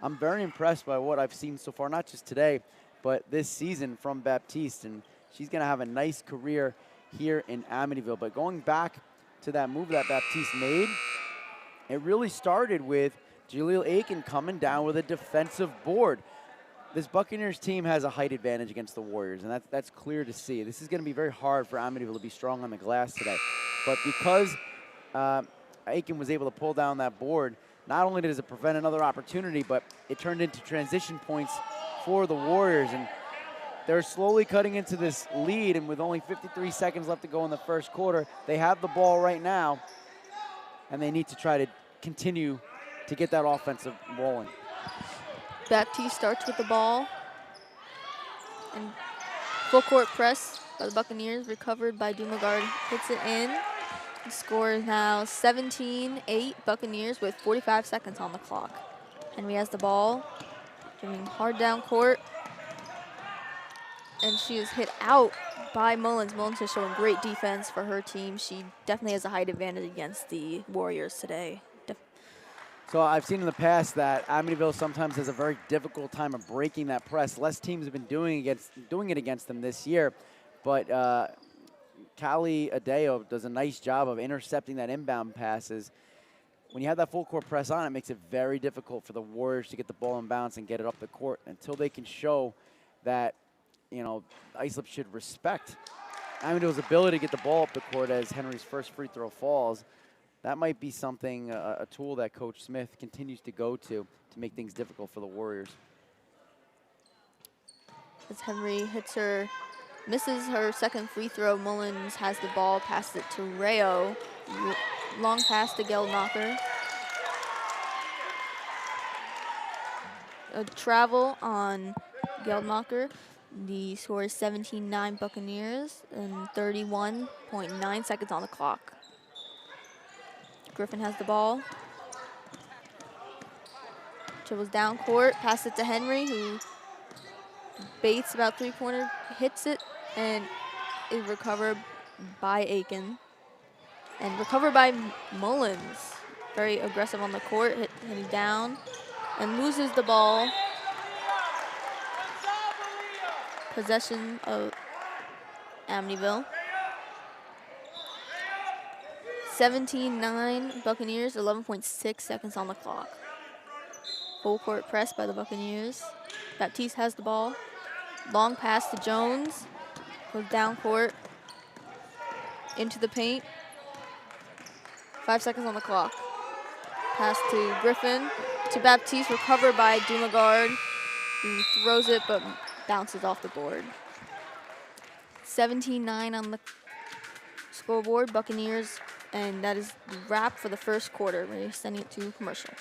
I'm very impressed by what I've seen so far, not just today, but this season from Baptiste, and she's going to have a nice career here in Amityville. But going back to that move that Baptiste made, it really started with Jaleel Aiken coming down with a defensive board. This Buccaneers team has a height advantage against the Warriors, and that's clear to see. This is going to be very hard for Amityville to be strong on the glass today. But because Aiken was able to pull down that board, not only does it prevent another opportunity, but it turned into transition points for the Warriors. And they're slowly cutting into this lead, and with only 53 seconds left to go in the first quarter, they have the ball right now, and they need to try to continue to get that offensive rolling. Baptiste starts with the ball. And full court press by the Buccaneers, recovered by Dumagar, hits it in. The score is now 17-8 Buccaneers with 45 seconds on the clock. Henry has the ball, giving hard down court. And she is hit out by Mullins. Mullins has shown great defense for her team. She definitely has a height advantage against the Warriors today. So I've seen in the past that Amityville sometimes has a very difficult time of breaking that press. Less teams have been doing it against them this year, but Callie Adeo does a nice job of intercepting that inbound passes. When you have that full court press on, it makes it very difficult for the Warriors to get the ball in bounds and get it up the court until they can show that, you know, Islip should respect Amityville's ability to get the ball up the court as Henry's first free throw falls. That might be something, a tool that Coach Smith continues to go to make things difficult for the Warriors. As Henry misses her second free throw, Mullins has the ball, passes it to Rayo. Long pass to Geldmacher. A travel on Geldmacher. The score is 17-9 Buccaneers and 31.9 seconds on the clock. Griffin has the ball. Dribbles down court, passes it to Henry, who baits about three-pointer, hits it, and is recovered by Aiken. And recovered by Mullins. Very aggressive on the court, hitting down, and loses the ball. Possession of Amityville. 17-9 Buccaneers, 11.6 seconds on the clock. Full court press by the Buccaneers. Baptiste has the ball. Long pass to Jones. Goes down court. Into the paint. 5 seconds on the clock. Pass to Griffin. To Baptiste, recovered by Dumagard, who throws it but bounces off the board. 17-9 on the scoreboard, Buccaneers, and that is the wrap for the first quarter. We're sending it to commercial.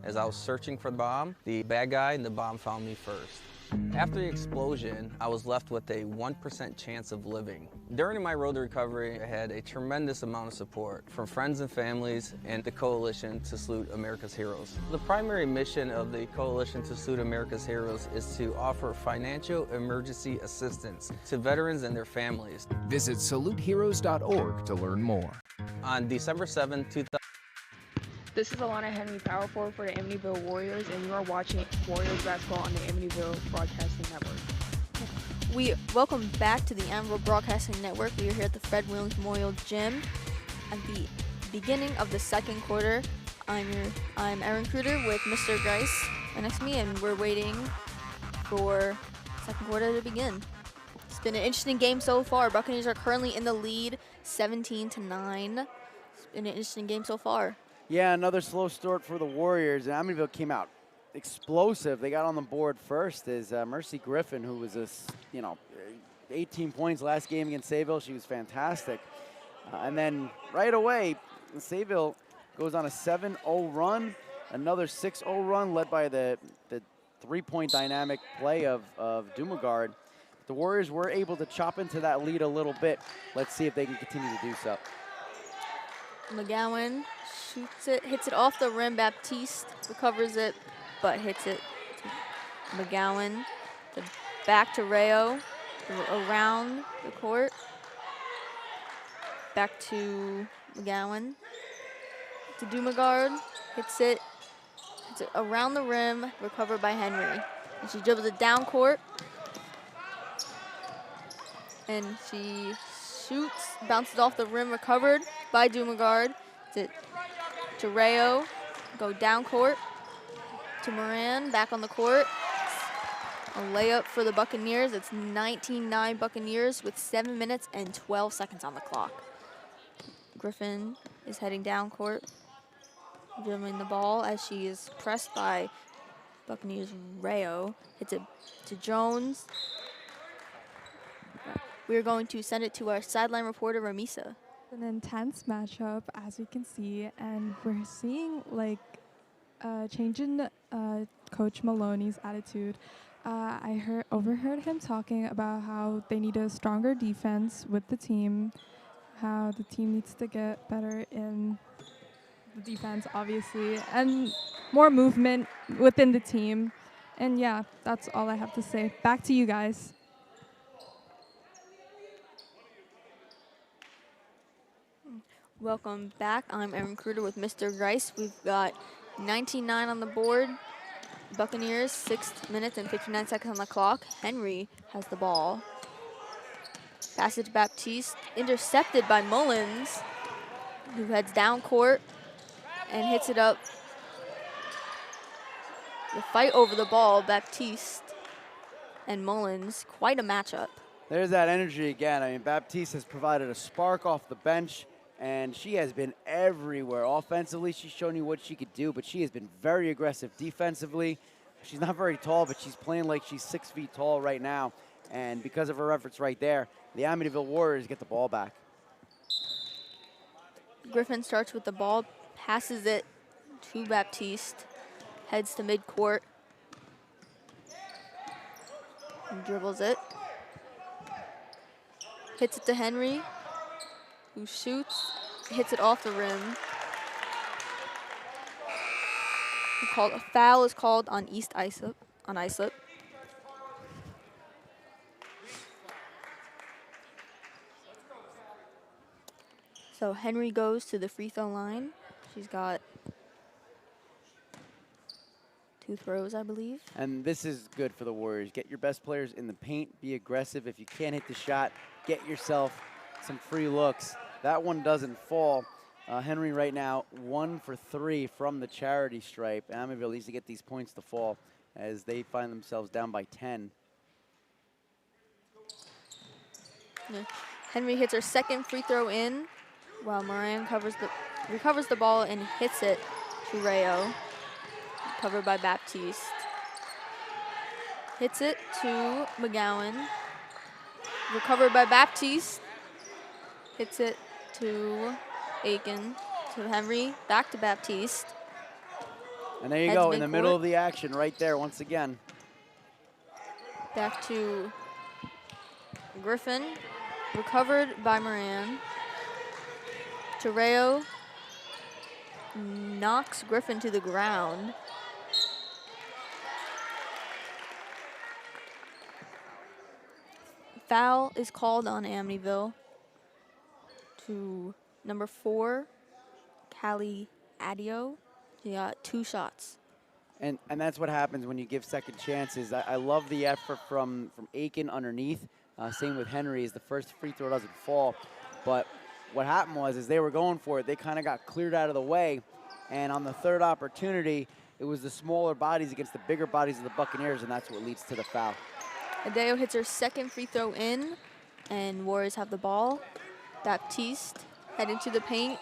As I was searching for the bomb, the bad guy in the bomb found me first. After the explosion, I was left with a 1% chance of living. During my road to recovery, I had a tremendous amount of support from friends and families and the Coalition to Salute America's Heroes. The primary mission of the Coalition to Salute America's Heroes is to offer financial emergency assistance to veterans and their families. Visit saluteheroes.org to learn more. On December 7, 2000. This is Alana Henry, power forward for the Amityville Warriors, and you are watching Warriors basketball on the Amityville Broadcasting Network. We welcome back to the Amityville Broadcasting Network. We are here at the Fred Williams Memorial Gym at the beginning of the second quarter. I'm Aaron Kruder with Mr. Grice right next to me, and we're waiting for second quarter to begin. It's been an interesting game so far. Buccaneers are currently in the lead, 17-9. It's been an interesting game so far. Yeah, another slow start for the Warriors. And Amityville came out explosive. They got on the board first as Mercy Griffin, who was 18 points last game against Sayville. She was fantastic. And then right away, Sayville goes on a 7-0 run, another 6-0 run led by the three-point dynamic play of Dumagard. The Warriors were able to chop into that lead a little bit. Let's see if they can continue to do so. McGowan shoots it, hits it off the rim. Baptiste recovers it, but hits it to McGowan. Back to Rayo, around the court. Back to McGowan. To Dumagard, hits it around the rim, recovered by Henry. And she dribbles it down court. And she shoots, bounces off the rim, recovered by Dumagard. To Rayo, go down court. To Moran, back on the court. A layup for the Buccaneers. It's 19-9 Buccaneers with 7 minutes and 12 seconds on the clock. Griffin is heading down court, dribbling the ball as she is pressed by Buccaneers Rayo. Hits it to Jones. We're going to send it to our sideline reporter, Ramisa. An intense matchup, as we can see, and we're seeing like a change in Coach Maloney's attitude. I overheard him talking about how they need a stronger defense with the team, how the team needs to get better in the defense, obviously, and more movement within the team. And yeah, that's all I have to say. Back to you guys. Welcome back. I'm Aaron Kruder with Mr. Grice. We've got 19-9 on the board. Buccaneers, 6 minutes and 59 seconds on the clock. Henry has the ball. Passage Baptiste, intercepted by Mullins, who heads down court and hits it up. The fight over the ball, Baptiste and Mullins, quite a matchup. There's that energy again. I mean, Baptiste has provided a spark off the bench, and she has been everywhere. Offensively, she's shown you what she could do, but she has been very aggressive defensively. She's not very tall, but she's playing like she's 6 feet tall right now. And because of her efforts right there, the Amityville Warriors get the ball back. Griffin starts with the ball, passes it to Baptiste, heads to midcourt, and dribbles it. Hits it to Henry, who shoots, hits it off the rim. A foul is called on Islip. So Henry goes to the free throw line. She's got 2 throws, I believe. And this is good for the Warriors. Get your best players in the paint, be aggressive. If you can't hit the shot, get yourself some free looks. That one doesn't fall. Henry right now 1 for 3 from the charity stripe. Amityville needs to get these points to fall as they find themselves down by 10. Yeah. Henry hits her second free throw in, while Moran recovers the ball and hits it to Rayo, covered by Baptiste. Hits it to McGowan, recovered by Baptiste. Hits it to Aiken, to Henry, back to Baptiste. And there you go, in the middle of the action right there once again. Back to Griffin, recovered by Moran. Rayo knocks Griffin to the ground. Foul is called on Amityville to number 4, Callie Adio. He got 2 shots. And that's what happens when you give second chances. I love the effort from Aiken underneath. Same with Henry, as the first free throw doesn't fall. But what happened was they were going for it. They kind of got cleared out of the way. And on the third opportunity, it was the smaller bodies against the bigger bodies of the Buccaneers, and that's what leads to the foul. Adeo hits her second free throw in, and Warriors have the ball. Baptiste heading to the paint.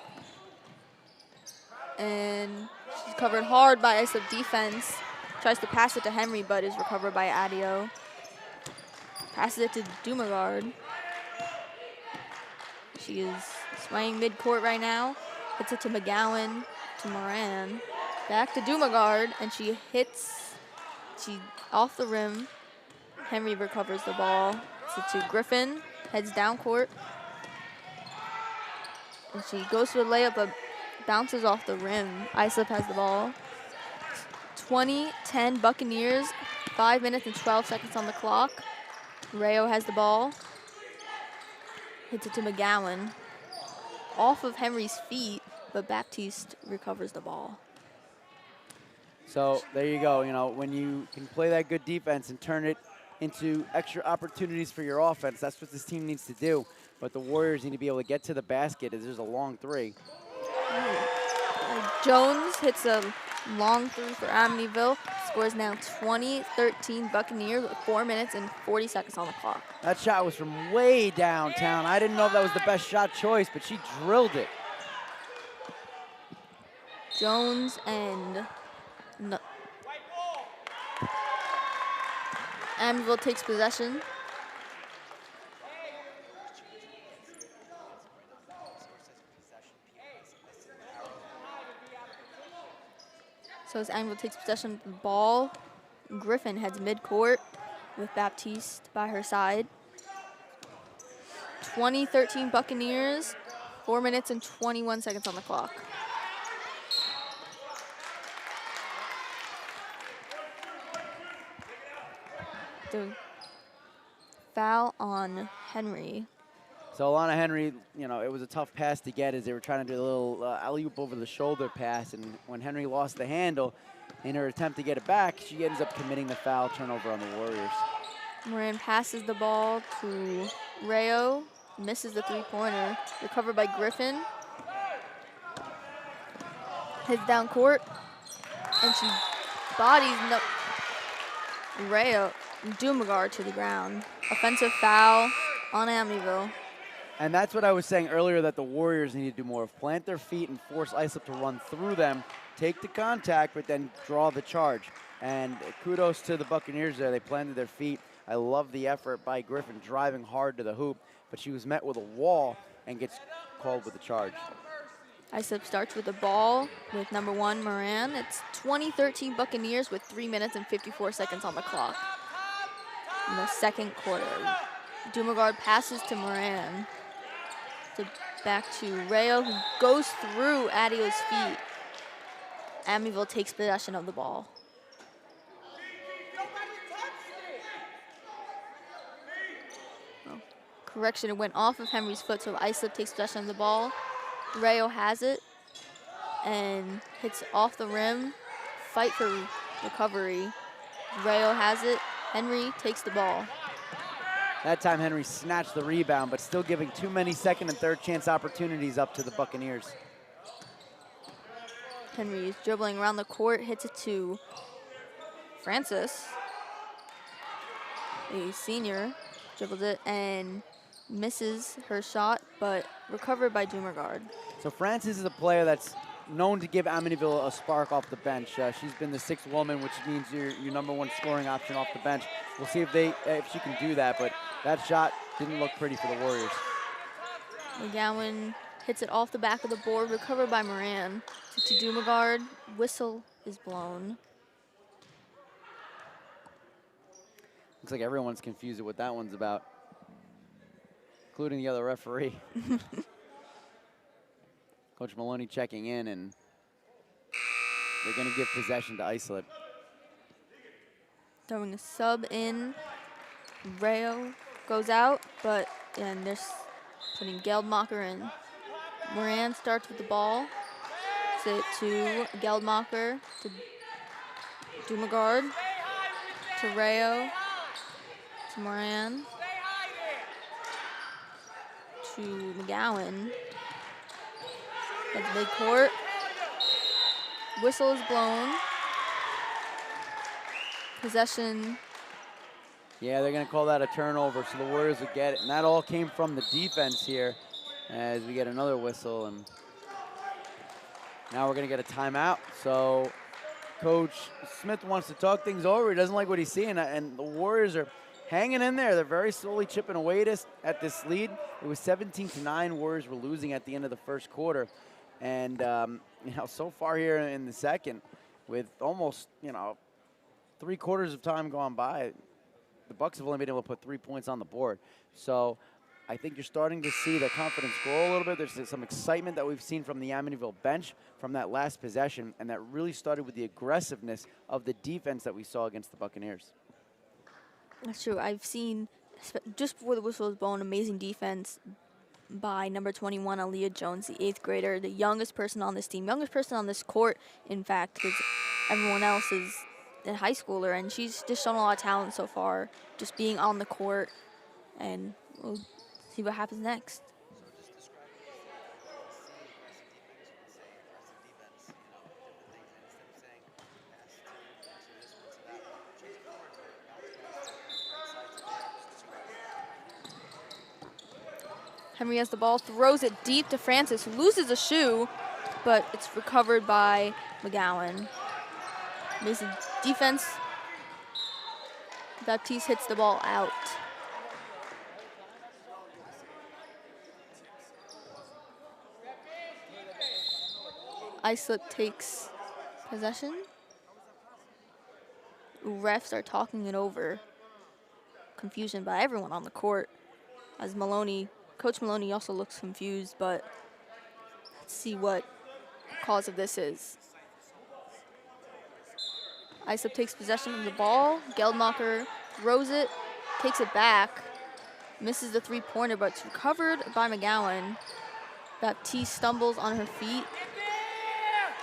And she's covered hard by Islip defense. Tries to pass it to Henry, but is recovered by Adio. Passes it to Dumagard. She is swaying midcourt right now. Hits it to McGowan, to Moran. Back to Dumagard, and she off the rim. Henry recovers the ball. Hits it to Griffin, heads down court. And she goes for a layup, but bounces off the rim. Islip has the ball. 20-10 Buccaneers, 5 minutes and 12 seconds on the clock. Rayo has the ball. Hits it to McGowan. Off of Henry's feet, but Baptiste recovers the ball. So there you go. You know, when you can play that good defense and turn it into extra opportunities for your offense, that's what this team needs to do. But the Warriors need to be able to get to the basket as there's a long three. Jones hits a long three for Amityville. Scores now 20-13 Buccaneers with 4 minutes and 40 seconds on the clock. That shot was from way downtown. I didn't know if that was the best shot choice, but she drilled it. Jones and Amityville takes possession. So as Amityville takes possession of the ball, Griffin heads midcourt with Baptiste by her side. 20-13 Buccaneers, 4 minutes and 21 seconds on the clock. The foul on Henry. So Alana Henry, you know, it was a tough pass to get as they were trying to do a little alley-oop over the shoulder pass, and when Henry lost the handle in her attempt to get it back, she ends up committing the foul turnover on the Warriors. Moran passes the ball to Rayo, misses the three-pointer, recovered by Griffin. Heads down court, and she bodies Rayo, Dumagard to the ground. Offensive foul on Amityville. And that's what I was saying earlier, that the Warriors need to do more of. Plant their feet and force Islip to run through them, take the contact, but then draw the charge. And kudos to the Buccaneers there. They planted their feet. I love the effort by Griffin driving hard to the hoop, but she was met with a wall and gets called with a charge. Islip starts with the ball with number 1, Moran. It's 20-13 Buccaneers with 3 minutes and 54 seconds on the clock in the second quarter. Dumagard passes to Moran. Back to Rayo, who goes through Adio's feet. Amityville takes possession of the ball. Oh, correction, it went off of Henry's foot, so Islip takes possession of the ball. Rayo has it and hits off the rim. Fight for recovery. Rayo has it. Henry takes the ball. That time Henry snatched the rebound, but still giving too many second and third chance opportunities up to the Buccaneers. Henry is dribbling around the court, hits it to Francis. A senior dribbles it and misses her shot, but recovered by Dumergard. So Francis is a player that's known to give Amityville a spark off the bench. She's been the 6th woman, which means your #1 scoring option off the bench. We'll see if she can do that, but that shot didn't look pretty for the Warriors. McGowan hits it off the back of the board, recovered by Moran. To Dumergard, whistle is blown. Looks like everyone's confused at what that one's about, including the other referee. Coach Maloney checking in, and they're going to give possession to Islip. Throwing a sub in. Rayo goes out, and they're putting Geldmacher in. Moran starts with the ball. It to Geldmacher, to Dumergard, to Rayo, to Moran, to McGowan. At the midcourt. Whistle is blown. Possession. Yeah, they're going to call that a turnover, so the Warriors would get it. And that all came from the defense here as we get another whistle. And now we're going to get a timeout. So Coach Smith wants to talk things over. He doesn't like what he's seeing, and the Warriors are hanging in there. They're very slowly chipping away at this lead. It was 17-9. Warriors were losing at the end of the first quarter. And, so far here in the second, with almost, 3/4 of time gone by, the Bucks have only been able to put 3 points on the board. So I think you're starting to see the confidence grow a little bit. There's some excitement that we've seen from the Amityville bench from that last possession, and that really started with the aggressiveness of the defense that we saw against the Buccaneers. That's true. I've seen, just before the whistle was blown, amazing defense by number 21, Aaliyah Jones, the 8th grader, the youngest person on this team, youngest person on this court, in fact, because everyone else is a high schooler, and she's just shown a lot of talent so far, just being on the court, and we'll see what happens next. Henry has the ball, throws it deep to Francis, who loses a shoe, but it's recovered by McGowan. Amazing defense. Baptiste hits the ball out. Islip takes possession. Refs are talking it over. Confusion by everyone on the court as Coach Maloney also looks confused, but let's see what cause of this is. Islip takes possession of the ball. Geldmacher throws it, takes it back, misses the three-pointer, but it's recovered by McGowan. Baptiste stumbles on her feet.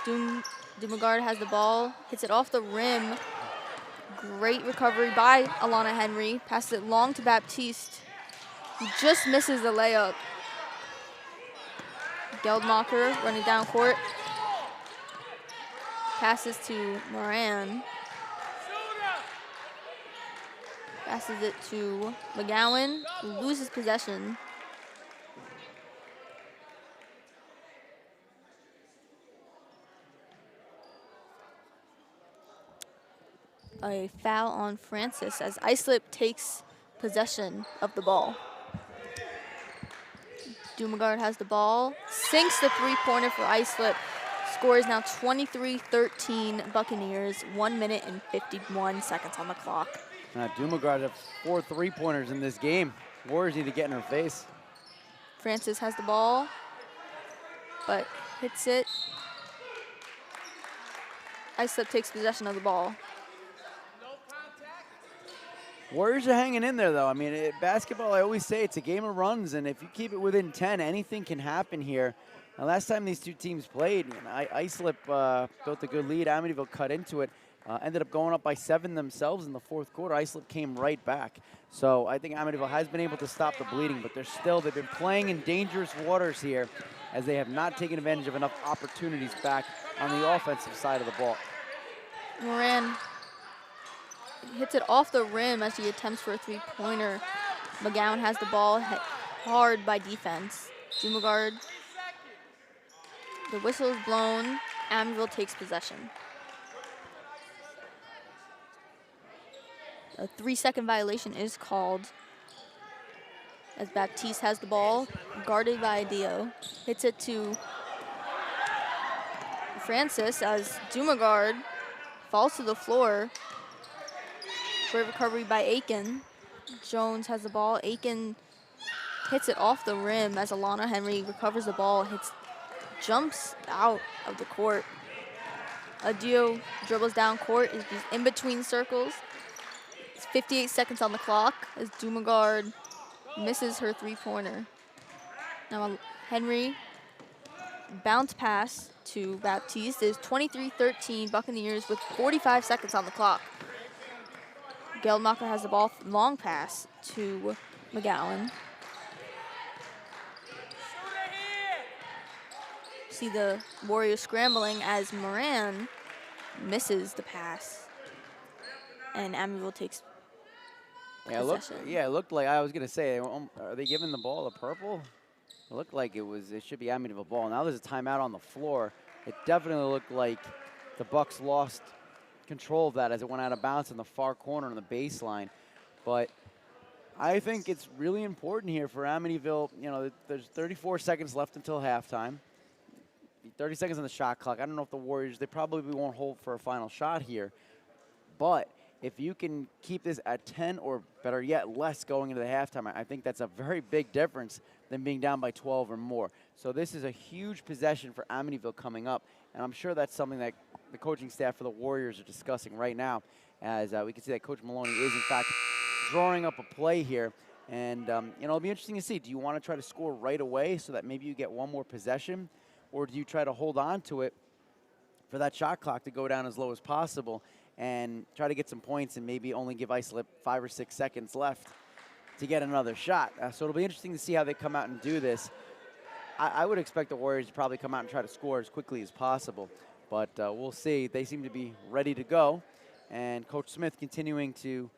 Dumergard has the ball, hits it off the rim. Great recovery by Alana Henry. Passes it long to Baptiste. He just misses the layup. Geldmacher running down court. Passes to Moran. Passes it to McGowan, who loses possession. A foul on Francis as Islip takes possession of the ball. Dumergard has the ball, sinks the three-pointer for Islip. Score is now 23-13 Buccaneers, 1 minute and 51 seconds on the clock. Dumergard has 4 three-pointers in this game. Warriors need to get in her face. Francis has the ball, but hits it. Islip takes possession of the ball. Warriors are hanging in there, though. I mean, basketball, I always say it's a game of runs, and if you keep it within 10, anything can happen here. Now, last time these two teams played, Islip built a good lead. Amityville cut into it. ended up going up by 7 themselves in the fourth quarter. Islip came right back. So I think Amityville has been able to stop the bleeding, but they've been playing in dangerous waters here as they have not taken advantage of enough opportunities back on the offensive side of the ball. Moran hits it off the rim as he attempts for a three-pointer. McGowan has the ball, hit hard by defense. Dumagard, the whistle is blown. Amityville takes possession. A 3-second violation is called as Baptiste has the ball, guarded by Dio. Hits it to Francis as Dumagard falls to the floor. Great recovery by Aiken. Jones has the ball. Aiken hits it off the rim as Alana Henry recovers the ball, jumps out of the court. Dio dribbles down court, is in between circles. It's 58 seconds on the clock as Dumagard misses her three-pointer. Now Henry, bounce pass to Baptiste is 23-13 Buccaneers with 45 seconds on the clock. Geldmacher has the ball, long pass to McGowan. See the Warriors scrambling as Moran misses the pass. And Amityville takes possession. It looked like, I was going to say, are they giving the ball a purple? It looked like it should be Amityville ball. Now there's a timeout on the floor. It definitely looked like the Bucks lost control of that as it went out of bounds in the far corner on the baseline. But I think it's really important here for Amityville. You know, there's 34 seconds left until halftime. 30 seconds on the shot clock. I don't know if the Warriors, they probably won't hold for a final shot here. But if you can keep this at 10 or better yet, less going into the halftime, I think that's a very big difference than being down by 12 or more. So this is a huge possession for Amityville coming up. And I'm sure that's something that the coaching staff for the Warriors are discussing right now, as we can see that Coach Maloney is, in fact, drawing up a play here. And, it'll be interesting to see. Do you want to try to score right away so that maybe you get one more possession? Or do you try to hold on to it for that shot clock to go down as low as possible and try to get some points and maybe only give Islip 5 or 6 seconds left to get another shot? So it'll be interesting to see how they come out and do this. I would expect the Warriors to probably come out and try to score as quickly as possible. But we'll see. They seem to be ready to go. And Coach Smith continuing to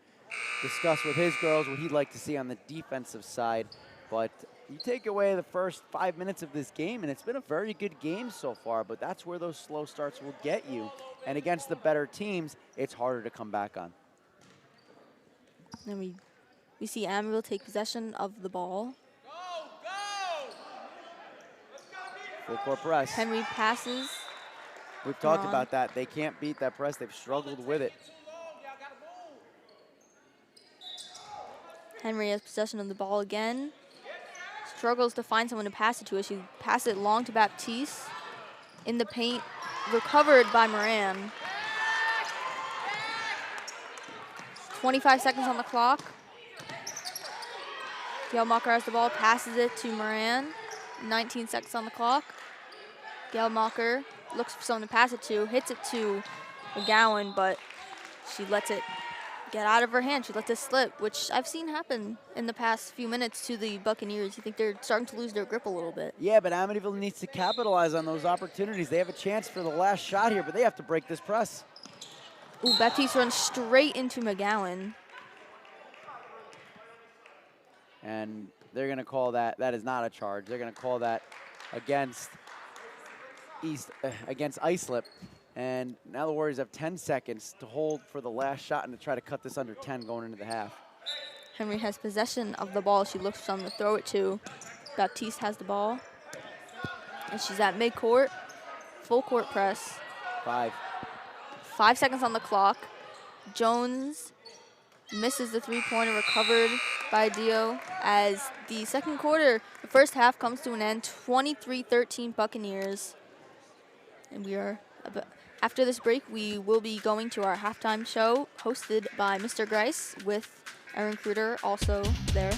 discuss with his girls what he'd like to see on the defensive side. But you take away the first 5 minutes of this game, and it's been a very good game so far, but that's where those slow starts will get you. And against the better teams, it's harder to come back on. Then we see Amityville take possession of the ball. Full court press. Henry passes. We've talked about that. They can't beat that press. They've struggled with it. Henry has possession of the ball again. Struggles to find someone to pass it to. She passes it long to Baptiste. In the paint, recovered by Moran. 25 seconds on the clock. Geldmacher has the ball, passes it to Moran. 19 seconds on the clock. Geldmacher looks for someone to pass it to, hits it to McGowan, but she lets it get out of her hand. She lets it slip, which I've seen happen in the past few minutes to the Buccaneers. You think they're starting to lose their grip a little bit. Yeah, but Amityville needs to capitalize on those opportunities. They have a chance for the last shot here, but they have to break this press. Ooh, Baptiste runs straight into McGowan. And they're going to call that is not a charge. They're going to call that against Islip. And now the Warriors have 10 seconds to hold for the last shot and to try to cut this under 10 going into the half. Henry has possession of the ball. She looks for someone to throw it to. Baptiste has the ball. And she's at midcourt. Full court press. 5 seconds on the clock. Jones misses the three-pointer, recovered by Dio as the second quarter, the first half comes to an end. 23-13 Buccaneers. And we are after this break, we will be going to our halftime show hosted by Mr. Grice with Aaron Kruder also there.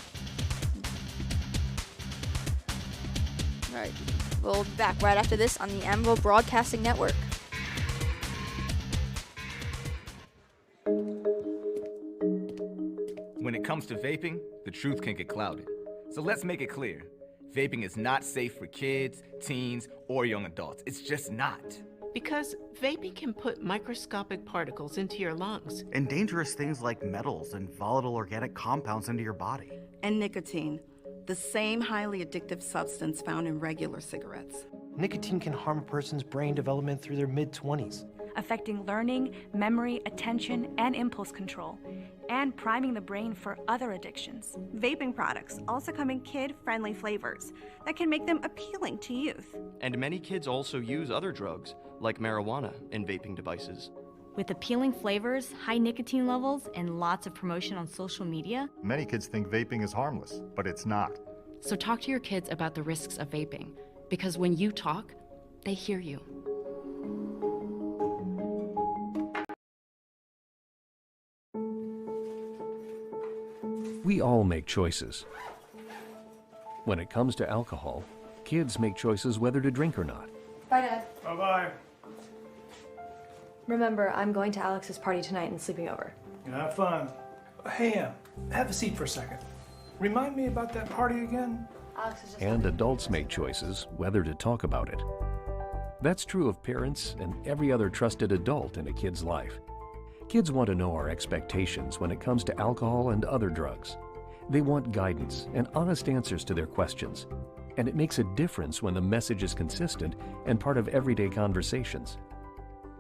All right, we'll be back right after this on the Amityville Broadcasting Network. when it comes to vaping, the truth can get clouded. So let's make it clear. Vaping is not safe for kids, teens, or young adults. It's just not. Because vaping can put microscopic particles into your lungs. And dangerous things like metals and volatile organic compounds into your body. And nicotine, the same highly addictive substance found in regular cigarettes. Nicotine can harm a person's brain development through their mid-20s, affecting learning, memory, attention, and impulse control, and priming the brain for other addictions. Vaping products also come in kid-friendly flavors that can make them appealing to youth. And many kids also use other drugs, like marijuana, in vaping devices. With appealing flavors, high nicotine levels, and lots of promotion on social media, many kids think vaping is harmless, but it's not. So talk to your kids about the risks of vaping, because when you talk, they hear you. We all make choices. When it comes to alcohol, kids make choices whether to drink or not. Bye, Dad. Bye-bye. Remember, I'm going to Alex's party tonight and sleeping over. Have fun. Hey, have a seat for a second. Remind me about that party again? And adults make choices whether to talk about it. That's true of parents and every other trusted adult in a kid's life. Kids want to know our expectations when it comes to alcohol and other drugs. They want guidance and honest answers to their questions. And it makes a difference when the message is consistent and part of everyday conversations.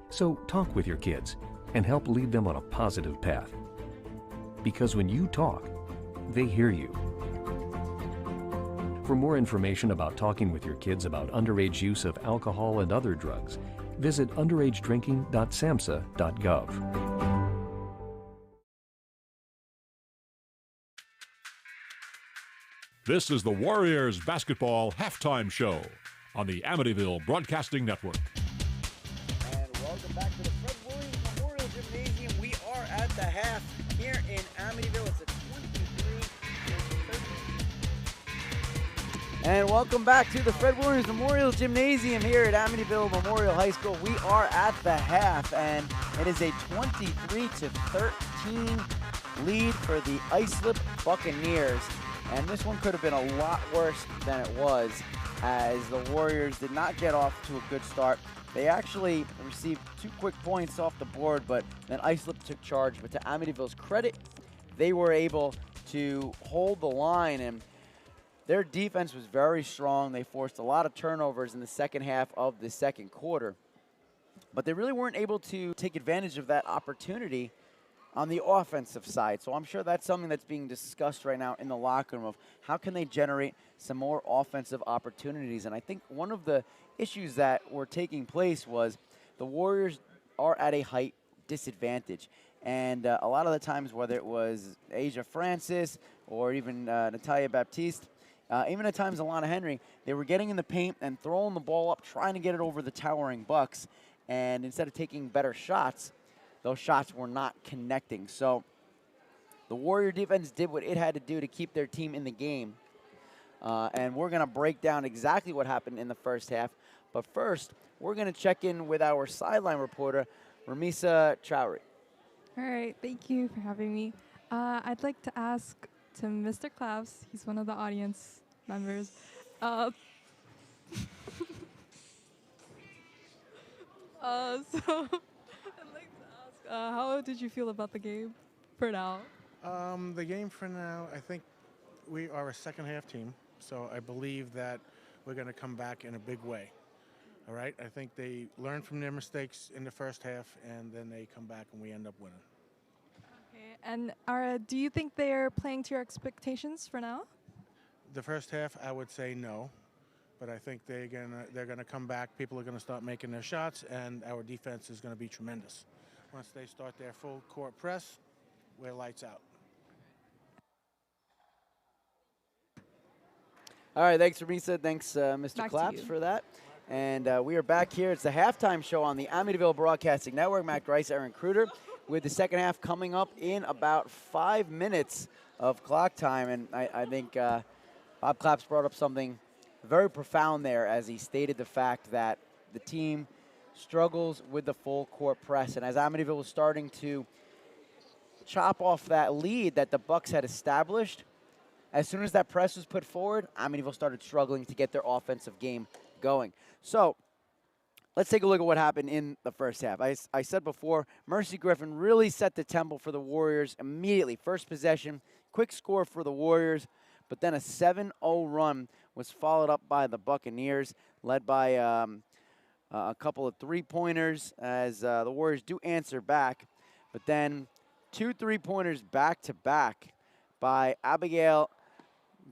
So talk with your kids and help lead them on a positive path. Because when you talk, they hear you. For more information about talking with your kids about underage use of alcohol and other drugs, visit underagedrinking.samhsa.gov. This is the Warriors Basketball Halftime Show on the Amityville Broadcasting Network. And welcome back to the Fred Williams Memorial Gymnasium. We are at the half here in Amityville. It's a 23-13. And welcome back to the Fred Williams Memorial Gymnasium here at Amityville Memorial High School. We are at the half, and it is a 23-13 lead for the Islip Buccaneers. And this one could have been a lot worse than it was, as the Warriors did not get off to a good start. They actually received 2 quick points off the board, but then Islip took charge. But to Amityville's credit, they were able to hold the line, and their defense was very strong. They forced a lot of turnovers in the second half of the second quarter. But they really weren't able to take advantage of that opportunity on the offensive side. So I'm sure that's something that's being discussed right now in the locker room of how can they generate some more offensive opportunities. And I think one of the issues that were taking place was the Warriors are at a height disadvantage. And a lot of the times, whether it was Asia Francis or even Natalia Baptiste, even at times Alana Henry, they were getting in the paint and throwing the ball up, trying to get it over the towering Bucks. And instead of taking better shots, those shots were not connecting. So the Warrior defense did what it had to do to keep their team in the game. And we're going to break down exactly what happened in the first half. But first, we're going to check in with our sideline reporter, Ramisa Chowdhury. All right, thank you for having me. I'd like to ask to Mr. Klaus, he's one of the audience members. How did you feel about the game for now? The game for now, I think we are a second half team, so I believe that we're going to come back in a big way. All right? I think they learn from their mistakes in the first half, and then they come back and we end up winning. Okay, and do you think they're playing to your expectations for now? The first half, I would say no, but I think they're gonna come back. People are going to start making their shots, and our defense is going to be tremendous. Once they start their full court press, we're lights out. All right, thanks, Ramisa. Thanks, Mr. Claps, for that. And we are back here. It's the halftime show on the Amityville Broadcasting Network. Matt Grice, Aaron Kruder, with the second half coming up in about 5 minutes of clock time. And I think Bob Claps brought up something very profound there as he stated the fact that the team struggles with the full court press. And as Amityville was starting to chop off that lead that the Bucks had established. As soon as that press was put forward, Amityville started struggling to get their offensive game going. So let's take a look at what happened in the first half. I said before, Mercy Griffin really set the tempo for the Warriors immediately. First possession, quick score for the Warriors, but then a 7-0 run was followed up by the Buccaneers, led by a couple of three-pointers as the Warriors do answer back. But then 2 3-pointers back-to-back by Abigail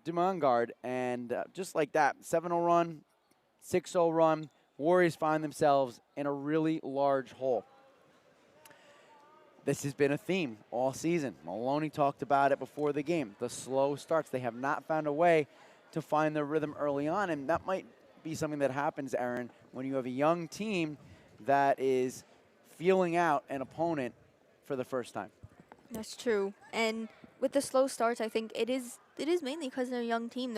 Dumangard, and just like that, 7-0 run, 6-0 run, Warriors find themselves in a really large hole. This has been a theme all season. Maloney talked about it before the game. The slow starts. They have not found a way to find their rhythm early on, and that might be something that happens, Aaron, when you have a young team that is feeling out an opponent for the first time. That's true. And with the slow starts, I think it is mainly because they're a young team.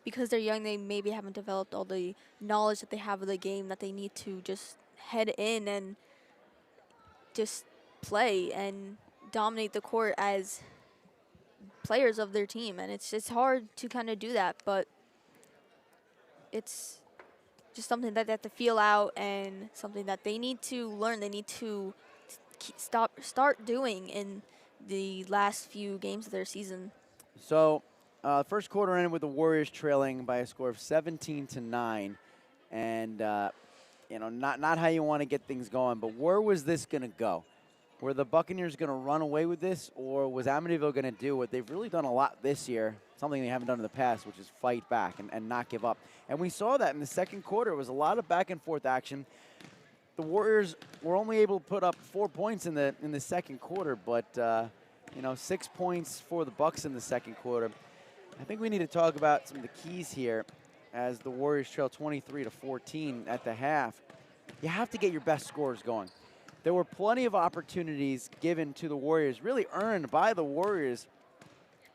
Because they're young, they maybe haven't developed all the knowledge that they have of the game that they need to just head in and just play and dominate the court as players of their team. And it's hard to kind of do that, but it's just something that they have to feel out and something that they need to learn. They need to start doing in the last few games of their season. So first quarter ended with the Warriors trailing by a score of 17-9, and not how you want to get things going. But where was this going to go? Were the Buccaneers going to run away with this, or was Amityville going to do what they've really done a lot this year, something they haven't done in the past, which is fight back and not give up? And we saw that in the second quarter. It was a lot of back and forth action. The Warriors were only able to put up 4 points in the second quarter, but 6 points for the Bucks in the second quarter. I think we need to talk about some of the keys here as the Warriors trail 23-14 at the half. You have to get your best scorers going. There were plenty of opportunities given to the Warriors, really earned by the Warriors,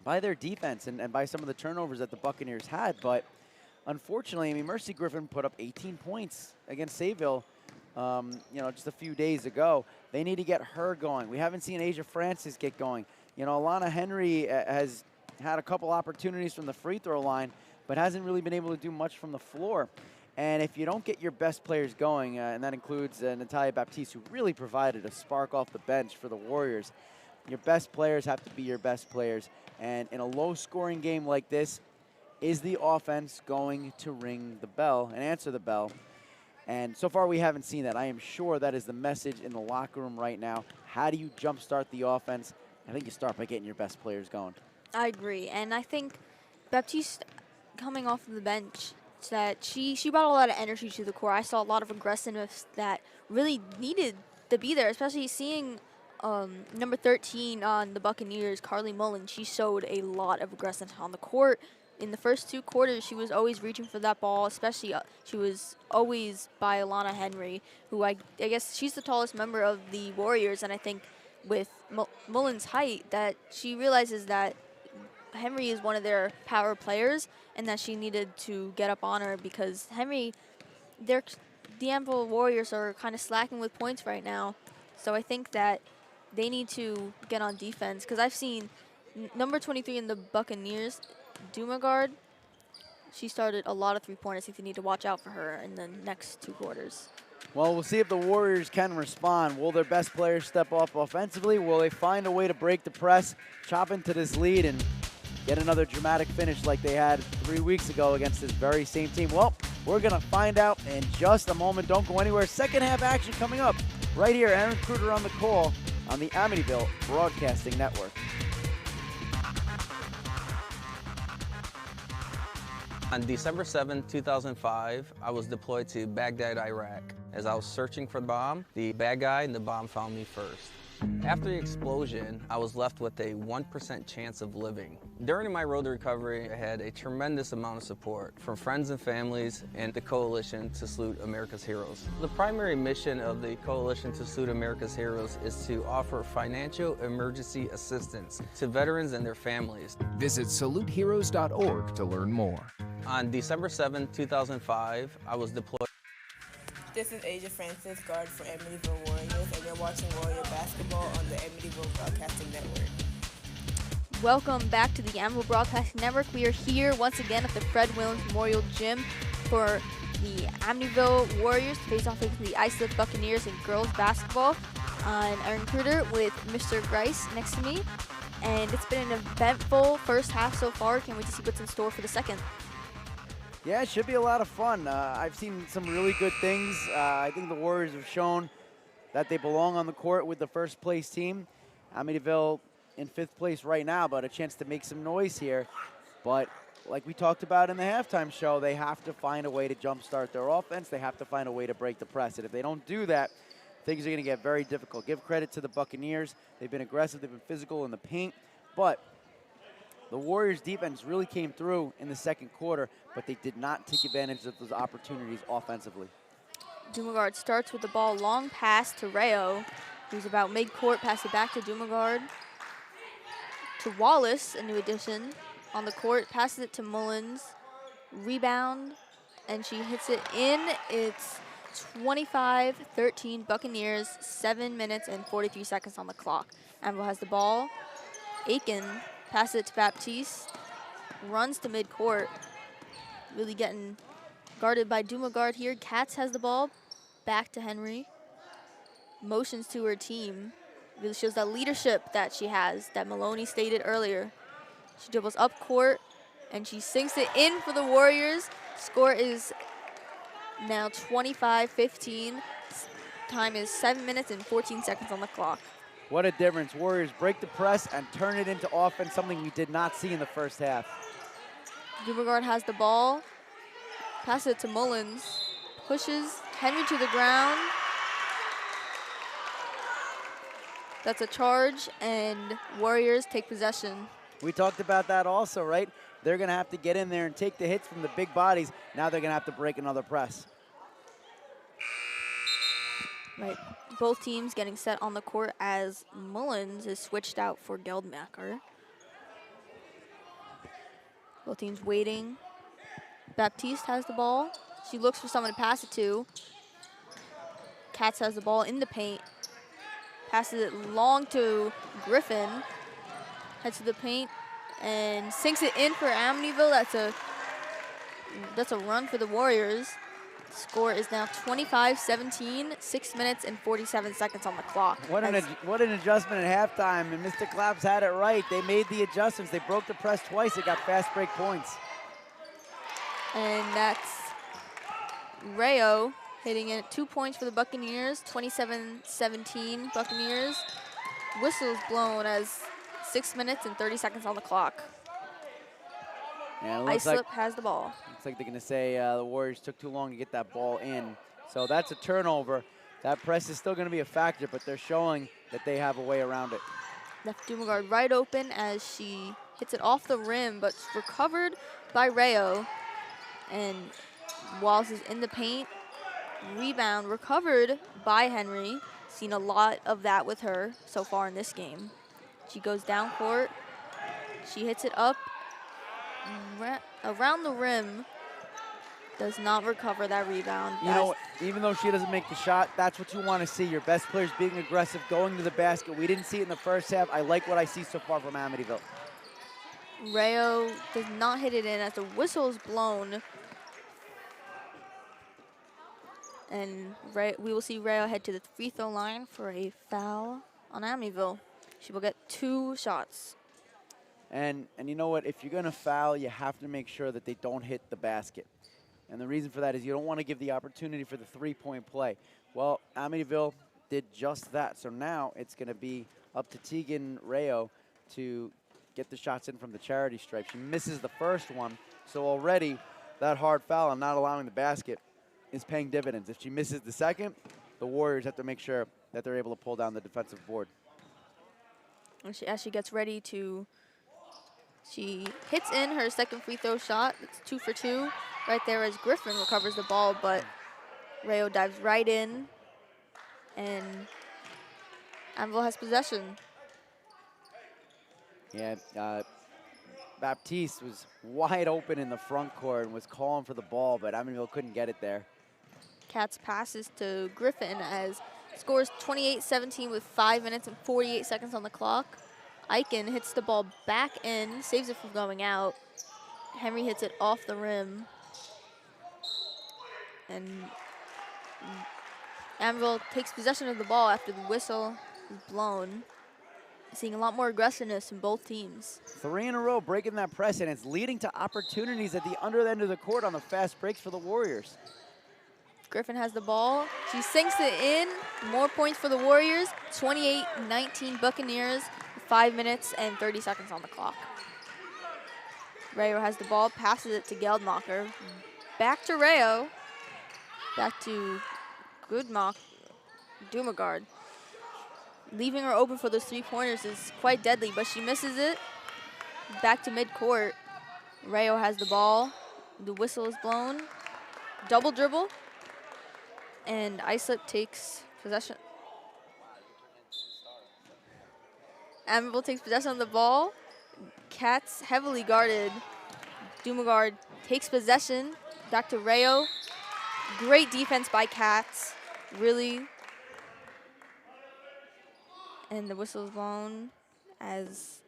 by their defense and by some of the turnovers that the Buccaneers had. But unfortunately, Mercy Griffin put up 18 points against Sayville, just a few days ago. They need to get her going. We haven't seen Asia Francis get going. Alana Henry has had a couple opportunities from the free throw line, but hasn't really been able to do much from the floor. And if you don't get your best players going, and that includes Natalia Baptiste, who really provided a spark off the bench for the Warriors, your best players have to be your best players. And in a low-scoring game like this, is the offense going to ring the bell and answer the bell? And so far, we haven't seen that. I am sure that is the message in the locker room right now. How do you jumpstart the offense? I think you start by getting your best players going. I agree. And I think Baptiste, coming off of the bench, that she brought a lot of energy to the court. I saw a lot of aggressiveness that really needed to be there, especially seeing number 13 on the Buccaneers, Carly Mullen. She showed a lot of aggressiveness on the court. In the first 2 quarters, she was always reaching for that ball, especially she was always by Alana Henry, who I guess she's the tallest member of the Warriors, and I think with Mullen's height that she realizes that Henry is one of their power players and that she needed to get up on her because the Amityville Warriors are kind of slacking with points right now. So I think that they need to get on defense because I've seen number 23 in the Buccaneers, Dumagard, she started a lot of three-pointers. I think they need to watch out for her in the next 2 quarters. Well, we'll see if the Warriors can respond. Will their best players step up offensively? Will they find a way to break the press, chop into this lead, and get another dramatic finish like they had 3 weeks ago against this very same team? Well, we're going to find out in just a moment. Don't go anywhere. Second half action coming up right here. Aaron Kruger on the call on the Amityville Broadcasting Network. On December 7, 2005, I was deployed to Baghdad, Iraq. As I was searching for the bomb, the bad guy and the bomb found me first. After the explosion, I was left with a 1% chance of living. During my road to recovery, I had a tremendous amount of support from friends and families and the Coalition to Salute America's Heroes. The primary mission of the Coalition to Salute America's Heroes is to offer financial emergency assistance to veterans and their families. Visit saluteheroes.org to learn more. On December 7, 2005, I was deployed. This is Asia Francis, guard for Amityville Warriors, and you're you're watching Warrior Basketball on the Amityville Broadcasting Network. Welcome back to the Amityville Broadcasting Network. We are here once again at the Fred Williams Memorial Gym for the Amityville Warriors to face off against the Islip Buccaneers in girls basketball. I'm Erin Kruder with Mr. Grice next to me, and it's been an eventful first half so far. Can't wait to see what's in store for the second. Yeah, it should be a lot of fun. I've seen some really good things. I think the Warriors have shown that they belong on the court with the first place team. Amityville in 5th place right now, but a chance to make some noise here. But like we talked about in the halftime show, they have to find a way to jumpstart their offense. They have to find a way to break the press. And if they don't do that, things are going to get very difficult. Give credit to the Buccaneers. They've been aggressive. They've been physical in the paint. But the Warriors' defense really came through in the second quarter, but they did not take advantage of those opportunities offensively. Dumagard starts with the ball, long pass to Rayo, who's about mid-court, pass it back to Dumagard. To Wallace, a new addition on the court, passes it to Mullins, rebound, and she hits it in. It's 25-13 Buccaneers, 7 minutes and 43 seconds on the clock. Anvil has the ball. Aiken passes it to Baptiste, runs to mid-court, really getting guarded by Dumagard here. Katz has the ball, back to Henry, motions to her team. Really shows that leadership that she has, that Maloney stated earlier. She dribbles up court, and she sinks it in for the Warriors. Score is now 25-15. Time is 7 minutes and 14 seconds on the clock. What a difference. Warriors break the press and turn it into offense, something we did not see in the first half. Dumagard has the ball, passes it to Mullins, pushes Henry to the ground. That's a charge, and Warriors take possession. We talked about that also, right? They're going to have to get in there and take the hits from the big bodies. Now they're going to have to break another press. Right. Both teams getting set on the court as Mullins is switched out for Geldmacher. Both teams waiting. Baptiste has the ball. She looks for someone to pass it to. Katz has the ball in the paint. Passes it long to Griffin. Heads to the paint and sinks it in for Amityville. That's a run for the Warriors. Score is now 25-17, 6 minutes and 47 seconds on the clock. What an adjustment at halftime, and Mr. Claps had it right. They made the adjustments. They broke the press twice. It got fast break points. And that's Rayo hitting it 2 points for the Buccaneers, 27-17 Buccaneers. Whistle's blown as 6 minutes and 30 seconds on the clock. Yeah, Islip has the ball. Looks like they're going to say the Warriors took too long to get that ball in. So that's a turnover. That press is still going to be a factor, but they're showing that they have a way around it. Left Dumagard right open as she hits it off the rim, but it's recovered by Rayo. And Wallace is in the paint. Rebound recovered by Henry. Seen a lot of that with her so far in this game. She goes down court. She hits it up around the rim. Does not recover that rebound. You know, even though she doesn't make the shot, that's what you want to see. Your best players being aggressive, going to the basket. We didn't see it in the first half. I like what I see so far from Amityville. Rayo does not hit it in as the whistle is blown. And we will see Rayo head to the free throw line for a foul on Amityville. She will get 2 shots. And you know what? If you're going to foul, you have to make sure that they don't hit the basket. And the reason for that is you don't want to give the opportunity for the three-point play. Well, Amityville did just that. So now it's going to be up to Tegan Rayo to get the shots in from the charity stripe. She misses the first one. So already that hard foul and not allowing the basket is paying dividends. If she misses the second, the Warriors have to make sure that they're able to pull down the defensive board. As she gets ready to, she hits in her second free throw shot. It's 2 for 2 right there as Griffin recovers the ball, but Rayo dives right in, and Amityville has possession. Yeah, Baptiste was wide open in the front court and was calling for the ball, but Amityville couldn't get it there. Katz passes to Griffin as Scores 28-17 with 5 minutes and 48 seconds on the clock. Eichen hits the ball back in, saves it from going out. Henry hits it off the rim. And Amityville takes possession of the ball after the whistle is blown. Seeing a lot more aggressiveness in both teams. 3 in a row breaking that press, and it's leading to opportunities at the under end of the court on the fast breaks for the Warriors. Griffin has the ball. She sinks it in. More points for the Warriors. 28-19 Buccaneers. 5 minutes and 30 seconds on the clock. Rayo has the ball, passes it to Geldmacher. Back to Rayo. Back to Dumagard. Leaving her open for those 3-pointers is quite deadly, but she misses it. Back to midcourt. Rayo has the ball. The whistle is blown. Double dribble. And Islip takes possession. Amityville takes possession of the ball. Katz heavily guarded. Dumagard takes possession. Back to Rayo. Great defense by Katz. Really. And the whistle is blown as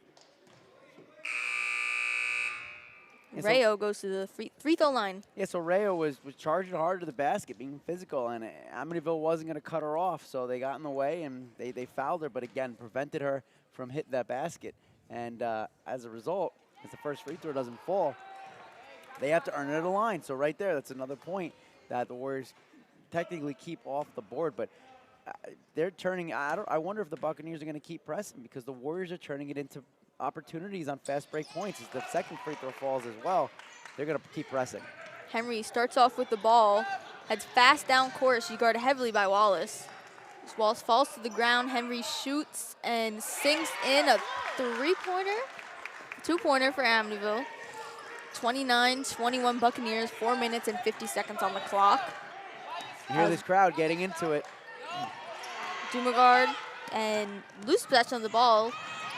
Rayo goes to the free throw line. Yeah, so Rayo was charging hard to the basket, being physical, and Amityville wasn't going to cut her off, so they got in the way and they fouled her, but again, prevented her from hitting that basket. And as a result, as the first free throw doesn't fall, they have to earn it at the line. So right there, that's another point that the Warriors technically keep off the board, but they're turning. I wonder if the Buccaneers are going to keep pressing, because the Warriors are turning it into opportunities on fast break points. As the second free throw falls as well, they're going to keep pressing. Henry starts off with the ball, heads fast down court. She's guarded heavily by Wallace. As Wallace falls to the ground, Henry shoots and sinks in a 3-pointer, 2-pointer for Amityville. 29-21 Buccaneers, 4 minutes and 50 seconds on the clock. You hear this crowd getting into it. Dumagard and loose possession of the ball.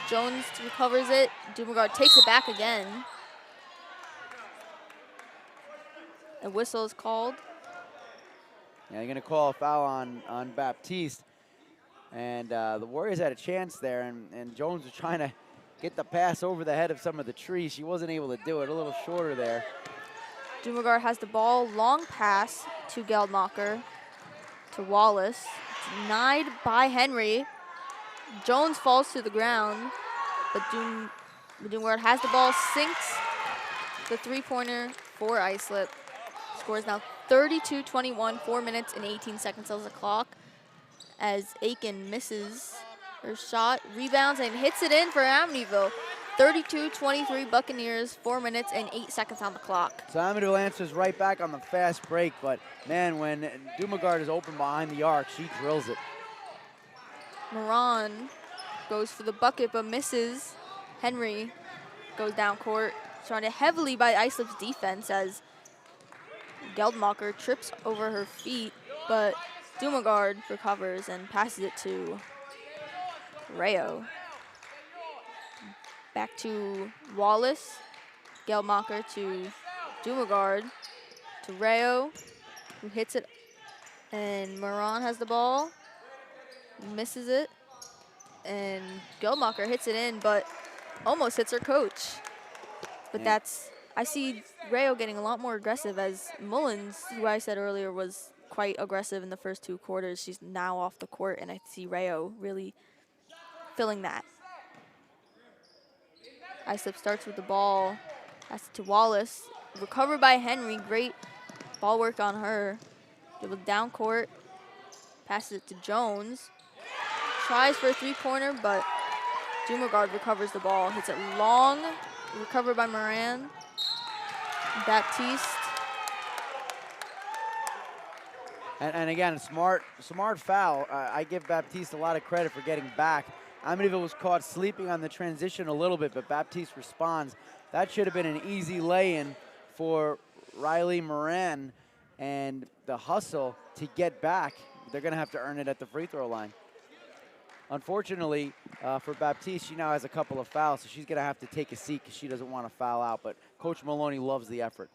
Jones recovers it. Dumagard takes it back again. A whistle is called. Yeah, they're going to call a foul on Baptiste. And the Warriors had a chance there, and Jones was trying to get the pass over the head of some of the trees. She wasn't able to do it, a little shorter there. Dumagard has the ball, long pass to Geldmacher, to Wallace. Denied by Henry. Jones falls to the ground, but Dumagard has the ball, sinks the 3-pointer for Islip. Score is now 32-21, 4 minutes and 18 seconds on the clock, as Aiken misses her shot, rebounds, and hits it in for Amityville. 32-23 Buccaneers, 4 minutes and 8 seconds on the clock. So Amityville answers right back on the fast break, but man, when Dumagard is open behind the arc, she drills it. Moran goes for the bucket but misses. Henry goes down court, surrounded heavily by Islip's defense as Geldmacher trips over her feet, but Dumagard recovers and passes it to Rayo. Back to Wallace. Geldmacher to Dumagard to Rayo, who hits it, and Moran has the ball, misses it, and Geldmacher hits it in, but almost hits her coach. But I see Rayo getting a lot more aggressive, as Mullins, who I said earlier was quite aggressive in the first 2 quarters, she's now off the court, and I see Rayo really filling that. Islip starts with the ball, passes to Wallace, recovered by Henry, great ball work on her. Dribbled down court, passes it to Jones, tries for a 3-pointer, but Dumagard recovers the ball, hits it long, recovered by Moran. Baptiste. And again, a smart foul. I give Baptiste a lot of credit for getting back. Amityville was caught sleeping on the transition a little bit, but Baptiste responds. That should have been an easy lay-in for Riley Moran, and the hustle to get back, they're going to have to earn it at the free throw line. Unfortunately for Baptiste, she now has a couple of fouls, so she's going to have to take a seat because she doesn't want to foul out, but Coach Maloney loves the effort.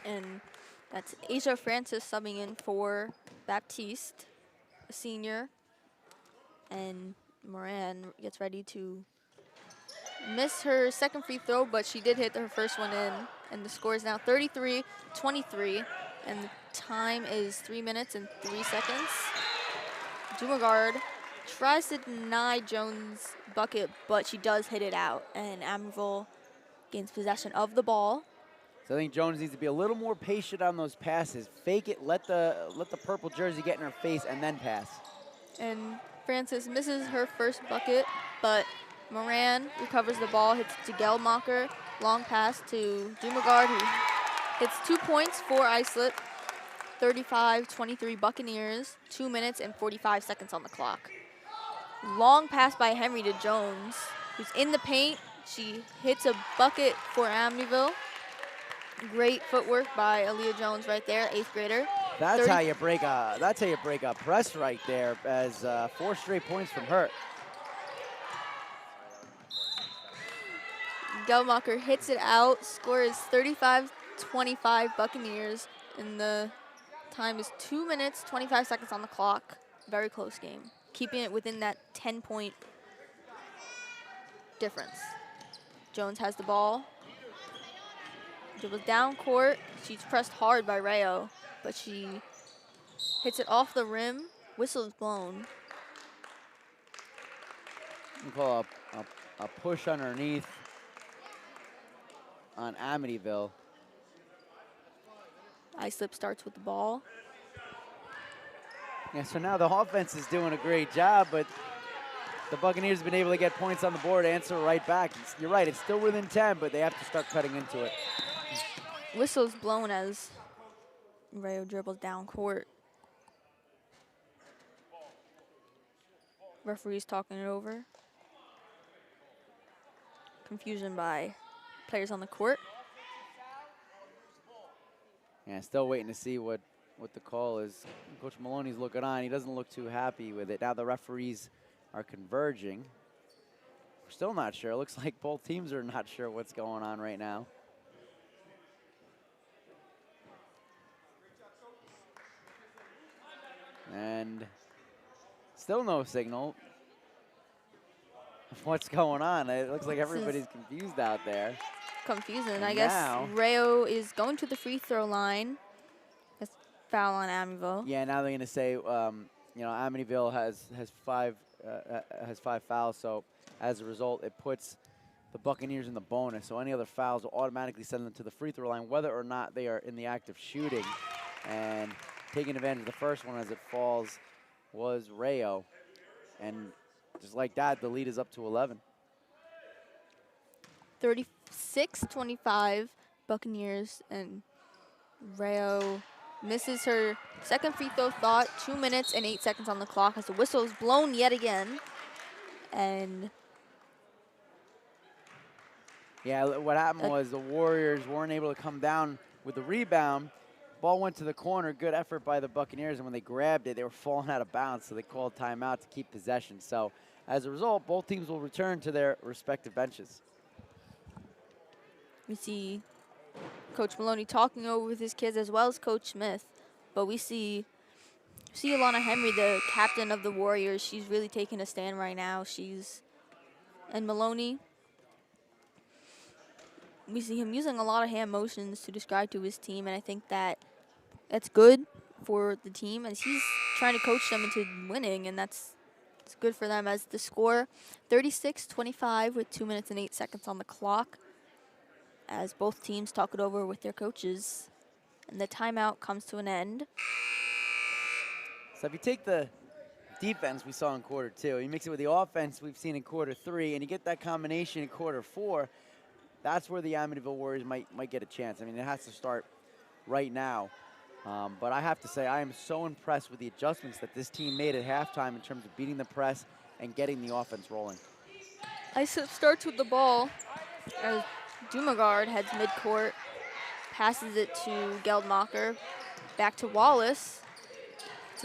And That's Asia Francis subbing in for Baptiste, a senior. And Moran gets ready to miss her second free throw, but she did hit her first one in. And the score is now 33-23. And the time is 3 minutes and 3 seconds. Dumagard tries to deny Jones' bucket, but she does hit it out. And Amityville gains possession of the ball. So I think Jones needs to be a little more patient on those passes. Fake it, let the purple jersey get in her face, and then pass. And Francis misses her first bucket, but Moran recovers the ball, hits to Geldmacher. Long pass to Dumagard, who hits 2 points for Islip. 35-23 Buccaneers, 2 minutes and 45 seconds on the clock. Long pass by Henry to Jones, who's in the paint. She hits a bucket for Amityville. Great footwork by Aaliyah Jones right there, 8th grader. That's how you break a press right there, as 4 straight points from her. Geldmacher hits it out. Score is 35-25 Buccaneers, and the time is 2 minutes, 25 seconds on the clock. Very close game, keeping it within that 10-point difference. Jones has the ball. Dribbles down court. She's pressed hard by Rayo, but she hits it off the rim. Whistle is blown. We call a push underneath on Amityville. Islip starts with the ball. Yeah, so now the offense is doing a great job, but the Buccaneers have been able to get points on the board, answer right back. You're right, it's still within 10, but they have to start cutting into it. Whistle's blown as Rayo dribbles down court. Referee's talking it over. Confusion by players on the court. Yeah, still waiting to see what the call is. Coach Maloney's looking on. He doesn't look too happy with it. Now the referees are converging. We're still not sure. It looks like both teams are not sure what's going on right now. And still no signal of what's going on. It looks like everybody's confused out there. Confusing. And I guess now Rayo is going to the free throw line. That's foul on Amityville. Yeah, now they're going to say, Amityville has 5 fouls. So as a result, it puts the Buccaneers in the bonus. So any other fouls will automatically send them to the free throw line, whether or not they are in the act of shooting. And taking advantage of the first one as it falls was Rayo. And just like that, the lead is up to 11. 36-25 Buccaneers, and Rayo misses her second free throw thought. 2 minutes and 8 seconds on the clock as the whistle is blown yet again. And yeah, what happened was the Warriors weren't able to come down with the rebound. Ball went to the corner. Good effort by the Buccaneers, and when they grabbed it, they were falling out of bounds, so they called timeout to keep possession. So as a result, both teams will return to their respective benches. we see Coach Maloney talking over with his kids as well as Coach Smith. But we see Alana Henry, the captain of the Warriors. She's really taking a stand right now. And Maloney, we see him using a lot of hand motions to describe to his team, and I think that's good for the team as he's trying to coach them into winning, and it's good for them as the score 36-25 with 2 minutes and 8 seconds on the clock as both teams talk it over with their coaches, and the timeout comes to an end. So if you take the defense we saw in quarter 2, you mix it with the offense we've seen in quarter 3, and you get that combination in quarter 4, that's where the Amityville Warriors might get a chance. I mean, it has to start right now. But I have to say, I am so impressed with the adjustments that this team made at halftime in terms of beating the press and getting the offense rolling. Islip starts with the ball as Dumagard heads midcourt, passes it to Geldmacher, back to Wallace,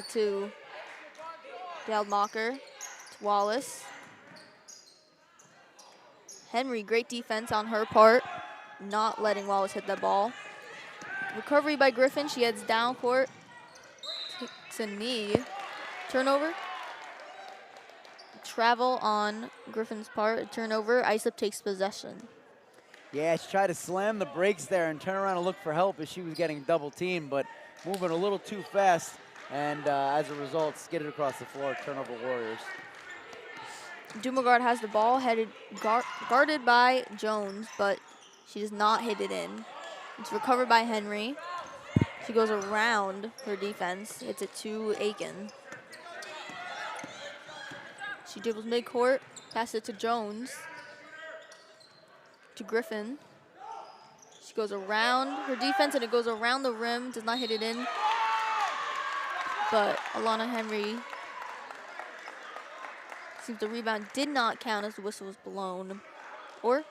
to Geldmacher, to Wallace. Henry, great defense on her part, not letting Wallace hit that ball. recovery by Griffin. She heads down court. Takes a knee. Turnover. Travel on Griffin's part. Turnover. Islip takes possession. Yeah, she tried to slam the brakes there and turn around and look for help as she was getting double teamed, but moving a little too fast, and as a result, skidded across the floor. Turnover Warriors. Dumagard has the ball, guarded by Jones, but she does not hit it in. It's recovered by Henry. She goes around her defense. It's it to Aiken. She dribbles midcourt, passes it to Jones. To Griffin. She goes around her defense and it goes around the rim, does not hit it in. But Alana Henry seems the rebound did not count as the whistle was blown. Or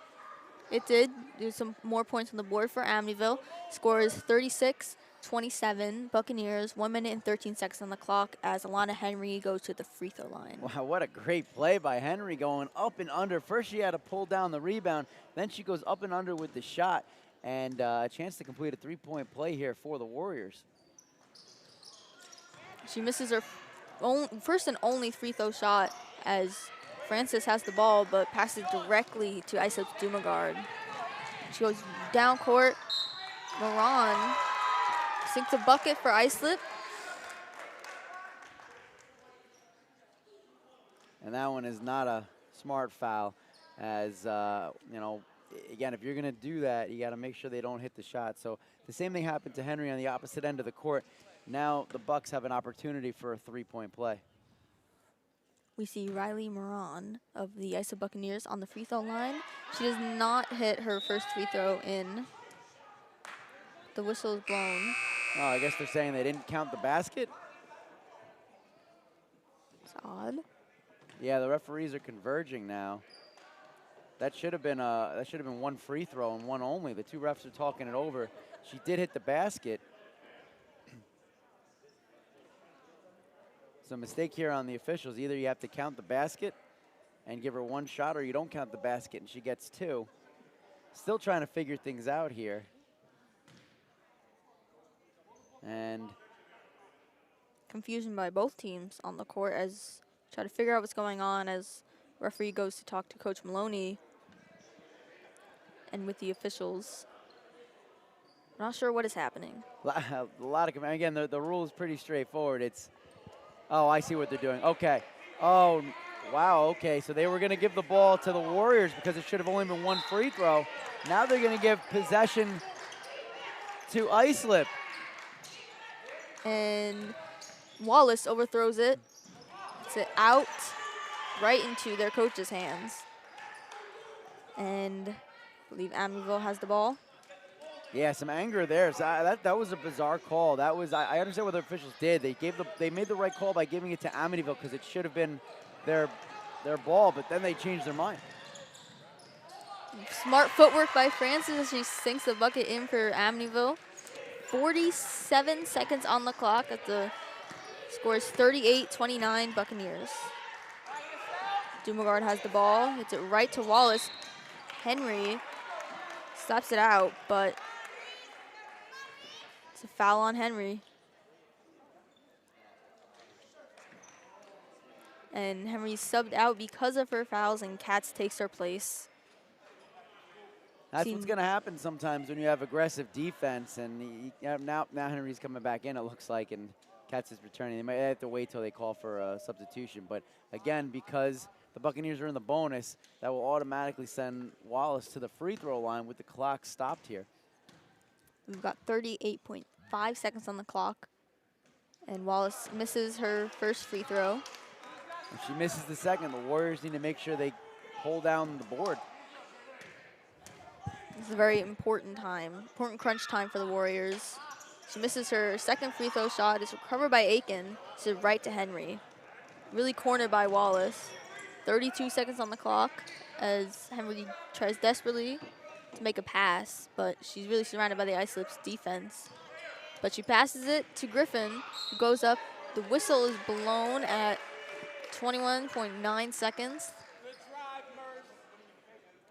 it did. There's some more points on the board for Amityville. Score is 36-27 Buccaneers, 1 minute and 13 seconds on the clock as Alana Henry goes to the free throw line. Wow, what a great play by Henry going up and under. First she had to pull down the rebound, then she goes up and under with the shot, and a chance to complete a three-point play here for the Warriors. She misses her first and only free throw shot as Francis has the ball but passes directly to Islip's Dumagard. She goes down court. Moran sinks a bucket for Islip. And that one is not a smart foul as, you know, again, if you're going to do that, you got to make sure they don't hit the shot. So the same thing happened to Henry on the opposite end of the court. Now the Bucks have an opportunity for a three-point play. We see Riley Moran of the Islip Buccaneers on the free throw line. She does not hit her first free throw in. The whistle is blown. Oh, I guess they're saying they didn't count the basket? It's odd. Yeah, the referees are converging now. That should have been one free throw and one only. The two refs are talking it over. She did hit the basket. So a mistake here on the officials. Either you have to count the basket and give her one shot, or you don't count the basket and she gets two. Still trying to figure things out here. And confusion by both teams on the court as try to figure out what's going on as referee goes to talk to Coach Maloney and with the officials. Not sure what is happening. A lot of, again, the rule is pretty straightforward. It's, oh, I see what they're doing. Okay. Oh, wow, okay. So they were going to give the ball to the Warriors because it should have only been one free throw. Now they're going to give possession to Islip. And Wallace overthrows it. It's it out right into their coach's hands. And I believe Amityville has the ball. Yeah, some anger there. So that was a bizarre call. That was I understand what the officials did. They made the right call by giving it to Amityville because it should have been their ball, but then they changed their mind. Smart footwork by Francis as she sinks the bucket in for Amityville. 47 seconds on the clock at the score is 38-29 Buccaneers. Dumagard has the ball. Hits it right to Wallace. Henry slaps it out, but it's a foul on Henry. And Henry's subbed out because of her fouls, and Katz takes her place. That's what's going to happen sometimes when you have aggressive defense, and now Henry's coming back in, it looks like, and Katz is returning. They might have to wait till they call for a substitution. But again, because the Buccaneers are in the bonus, that will automatically send Wallace to the free throw line with the clock stopped here. We've got 38.5 seconds on the clock, and Wallace misses her first free throw. If she misses the second, the Warriors need to make sure they hold down the board. It's a very important crunch time for the Warriors. She misses her second free throw shot. It's recovered by Aiken. It's right to Henry. Really cornered by Wallace. 32 seconds on the clock as Henry tries desperately to make a pass, but she's really surrounded by the Islip's defense. But she passes it to Griffin, who goes up. The whistle is blown at 21.9 seconds.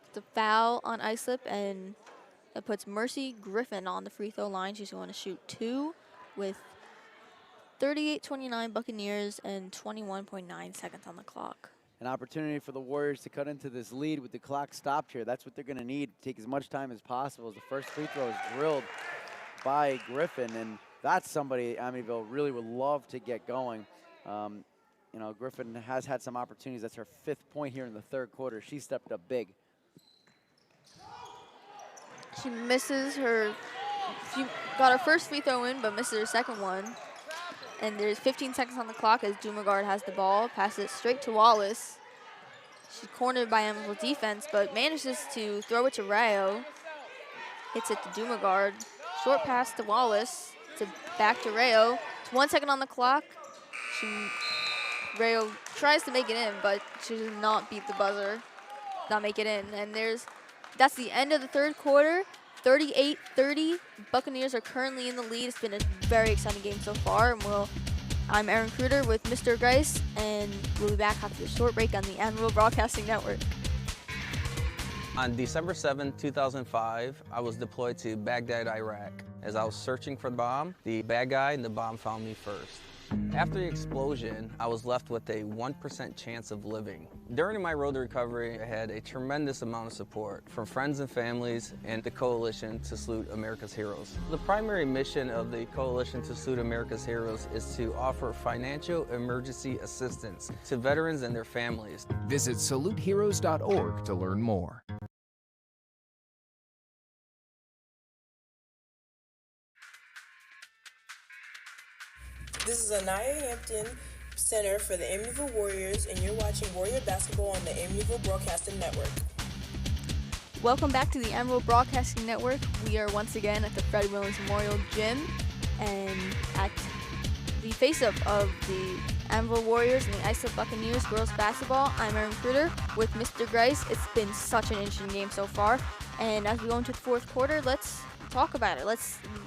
It's a foul on Islip, and That puts Mercy Griffin on the free throw line. She's going to shoot 2 with 38-29 Buccaneers and 21.9 seconds on the clock. An opportunity for the Warriors to cut into this lead with the clock stopped here. That's what they're going to need. Take as much time as possible as the first free throw is drilled by Griffin, and that's somebody Amityville really would love to get going. You know, Griffin has had some opportunities. That's her 5th point here in the 3rd quarter. She stepped up big. She misses her, she got her first free throw in, but misses her second one. And there's 15 seconds on the clock as Dumagard has the ball, passes it straight to Wallace. She's cornered by Amityville defense, but manages to throw it to Rayo. Hits it to Dumagard. Short pass to Wallace, back to Rayo. It's 1 second on the clock. Rayo tries to make it in, but she does not beat the buzzer, not make it in. And that's the end of the 3rd quarter. 38-30. Buccaneers are currently in the lead. It's been a very exciting game so far. And I'm Aaron Kruder with Mr. Grice, and we'll be back after a short break on the Amityville Broadcasting Network. On December 7, 2005, I was deployed to Baghdad, Iraq. As I was searching for the bomb, the bad guy and the bomb found me first. After the explosion, I was left with a 1% chance of living. During my road to recovery, I had a tremendous amount of support from friends and families and the Coalition to Salute America's Heroes. The primary mission of the Coalition to Salute America's Heroes is to offer financial emergency assistance to veterans and their families. Visit saluteheroes.org to learn more. This is Anaya Hampton, center for the Amityville Warriors, and you're watching Warrior Basketball on the Amityville Broadcasting Network. Welcome back to the Amityville Broadcasting Network. We are once again at the Freddie Williams Memorial Gym and at the face-up of the Amityville Warriors and the Islip Buccaneers girls basketball. I'm Aaron Kruder with Mr. Grice. It's been such an interesting game so far, and as we go into the 4th quarter, let's talk about it.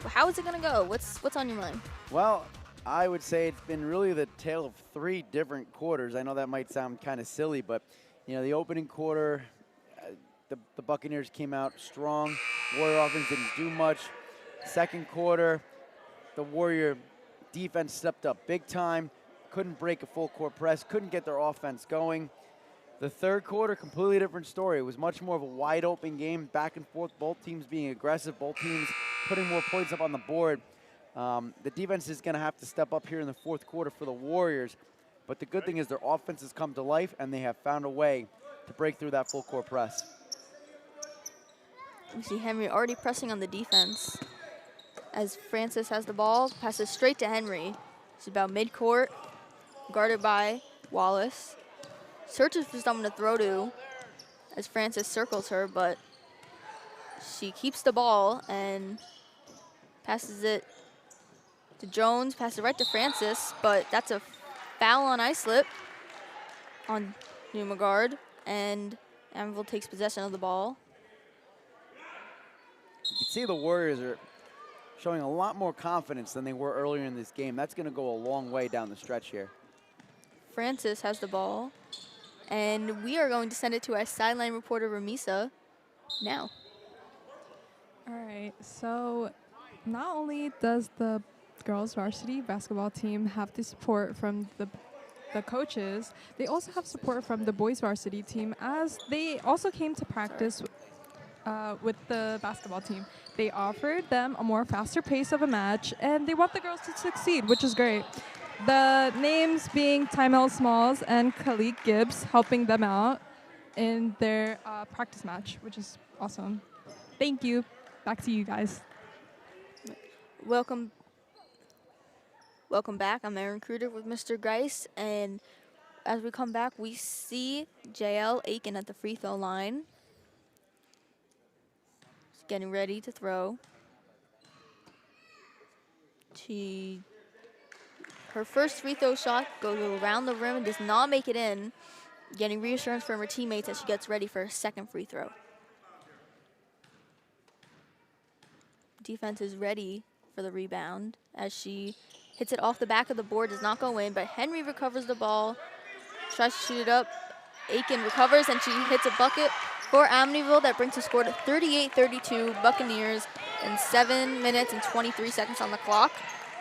How is it going to go? What's on your mind? Well, I would say it's been really the tale of 3 different quarters. I know that might sound kind of silly, but you know, the opening quarter, the Buccaneers came out strong. Warrior offense didn't do much. 2nd quarter, the Warrior defense stepped up big time. Couldn't break a full court press. Couldn't get their offense going. The 3rd quarter, completely different story. It was much more of a wide open game, back and forth. Both teams being aggressive. Both teams putting more points up on the board. The defense is going to have to step up here in the 4th quarter for the Warriors, but the good thing is their offense has come to life, and they have found a way to break through that full court press. We see Henry already pressing on the defense. As Francis has the ball, passes straight to Henry. She's about mid-court, guarded by Wallace. Searches for someone to throw to as Francis circles her, but she keeps the ball and passes it to Jones, passes it right to Francis, but that's a foul on Islip on Numagard, and Amityville takes possession of the ball. You can see the Warriors are showing a lot more confidence than they were earlier in this game. That's going to go a long way down the stretch here. Francis has the ball, and we are going to send it to our sideline reporter, Ramisa, now. All right, so not only does the girls varsity basketball team have the support from the coaches, they also have support from the boys varsity team, as they also came to practice with the basketball team. They offered them a more faster pace of a match, and they want the girls to succeed, which is great. The names being Tymel Smalls and Khalik Gibbs helping them out in their practice match, which is awesome. Thank you. Back to you guys. Welcome back. I'm Aaron Kruder with Mr. Grice, and as we come back, we see JL Aiken at the free throw line. She's getting ready to throw. Her first free throw shot goes around the rim and does not make it in, getting reassurance from her teammates as she gets ready for her 2nd free throw. Defense is ready for the rebound as she hits it off the back of the board, does not go in, but Henry recovers the ball, tries to shoot it up. Aiken recovers, and she hits a bucket for Amityville that brings the score to 38-32 Buccaneers and 7 minutes and 23 seconds on the clock.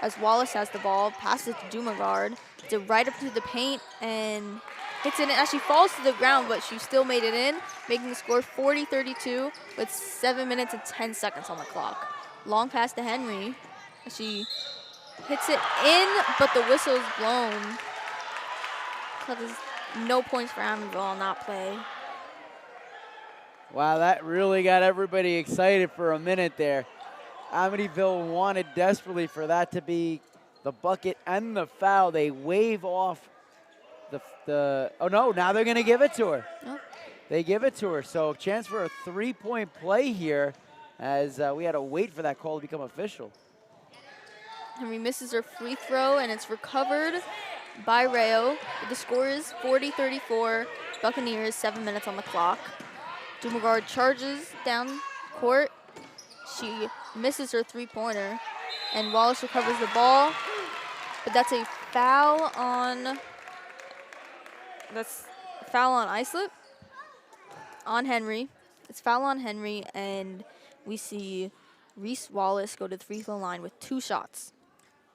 As Wallace has the ball, passes it to Dumagard, to right up to the paint and hits it in as she falls to the ground, but she still made it in, making the score 40-32 with 7 minutes and 10 seconds on the clock. Long pass to Henry. She hits it in, but the whistle is blown. So there's no points for Amityville on that play. Wow, that really got everybody excited for a minute there. Amityville wanted desperately for that to be the bucket and the foul. They wave off the oh no, now they're gonna give it to her. Nope. They give it to her, so chance for a 3-point play here as we had to wait for that call to become official. Henry misses her free throw, and it's recovered by Rayo. The score is 40-34, Buccaneers, 7 minutes on the clock. Dumagard charges down court. She misses her three-pointer, and Wallace recovers the ball, but that's a foul on, Islip, on Henry. It's foul on Henry, and we see Reese Wallace go to the free throw line with 2 shots.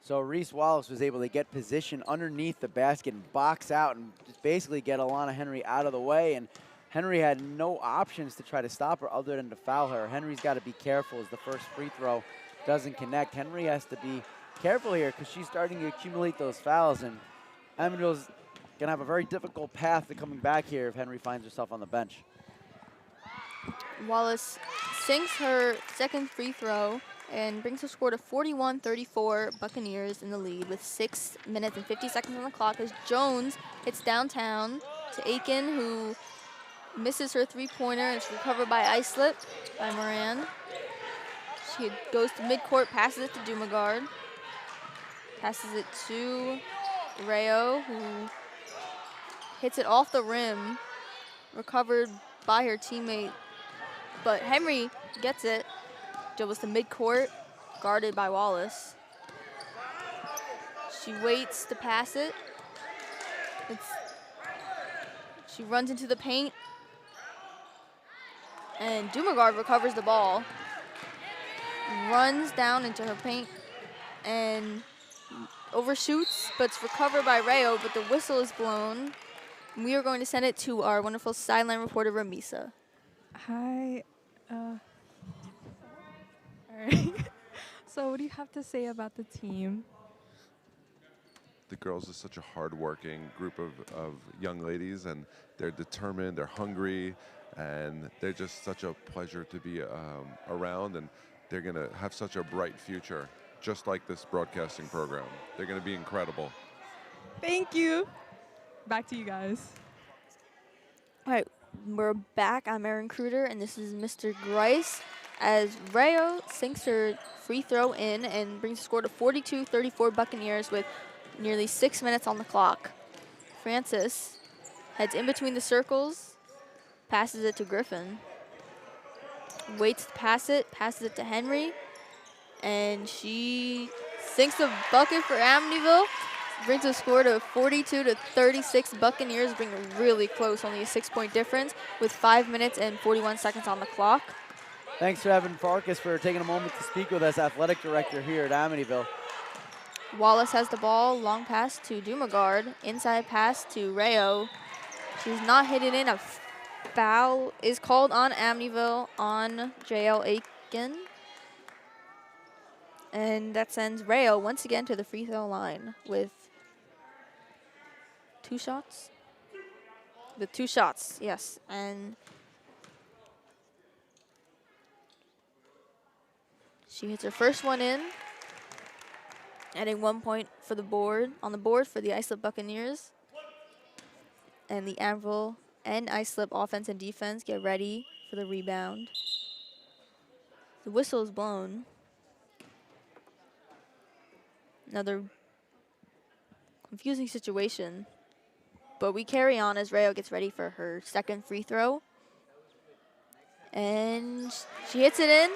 So Reese Wallace was able to get position underneath the basket and box out and just basically get Alana Henry out of the way. And Henry had no options to try to stop her other than to foul her. Henry's got to be careful as the first free throw doesn't connect. Henry has to be careful here because she's starting to accumulate those fouls. And Amityville's going to have a very difficult path to coming back here if Henry finds herself on the bench. Wallace sinks her second free throw and brings the score to 41-34, Buccaneers in the lead with 6 minutes and 50 seconds on the clock as Jones hits downtown to Aiken, who misses her three-pointer, and it's recovered by Islip, by Moran. She goes to midcourt, passes it to Dumagard, passes it to Rayo, who hits it off the rim, recovered by her teammate, but Henry gets it. Dribbles to midcourt, guarded by Wallace. She waits to pass it. She runs into the paint, and Dumagard recovers the ball, runs down into her paint, and overshoots, but it's recovered by Rayo, but the whistle is blown. And we are going to send it to our wonderful sideline reporter, Ramisa. Hi. Alright. So what do you have to say about the team? The girls are such a hard-working group of young ladies, and they're determined, they're hungry, and they're just such a pleasure to be around, and they're going to have such a bright future, just like this broadcasting program. They're going to be incredible. Thank you. Back to you guys. All right, we're back. I'm Erin Kruder, and this is Mr. Grice, as Rayo sinks her free throw in and brings the score to 42-34 Buccaneers with nearly 6 minutes on the clock. Francis heads in between the circles, passes it to Griffin, waits to pass it, passes it to Henry, and she sinks the bucket for Amityville. Brings the score to 42-36. Buccaneers bring it really close, only a 6-point difference with 5 minutes and 41 seconds on the clock. Thanks to Evan Farkas for taking a moment to speak with us, athletic director here at Amityville. Wallace has the ball, long pass to Dumagard, inside pass to Rayo. She's not hit it in. A foul is called on Amityville on JL Aiken. And that sends Rayo once again to the free throw line with 2 shots? With 2 shots, yes. And she hits her first one in, adding 1 point for the board, on the board for the Islip Buccaneers. And the Amityville and Islip offense and defense get ready for the rebound. The whistle is blown. Another confusing situation, but we carry on as Rayo gets ready for her second free throw. And she hits it in.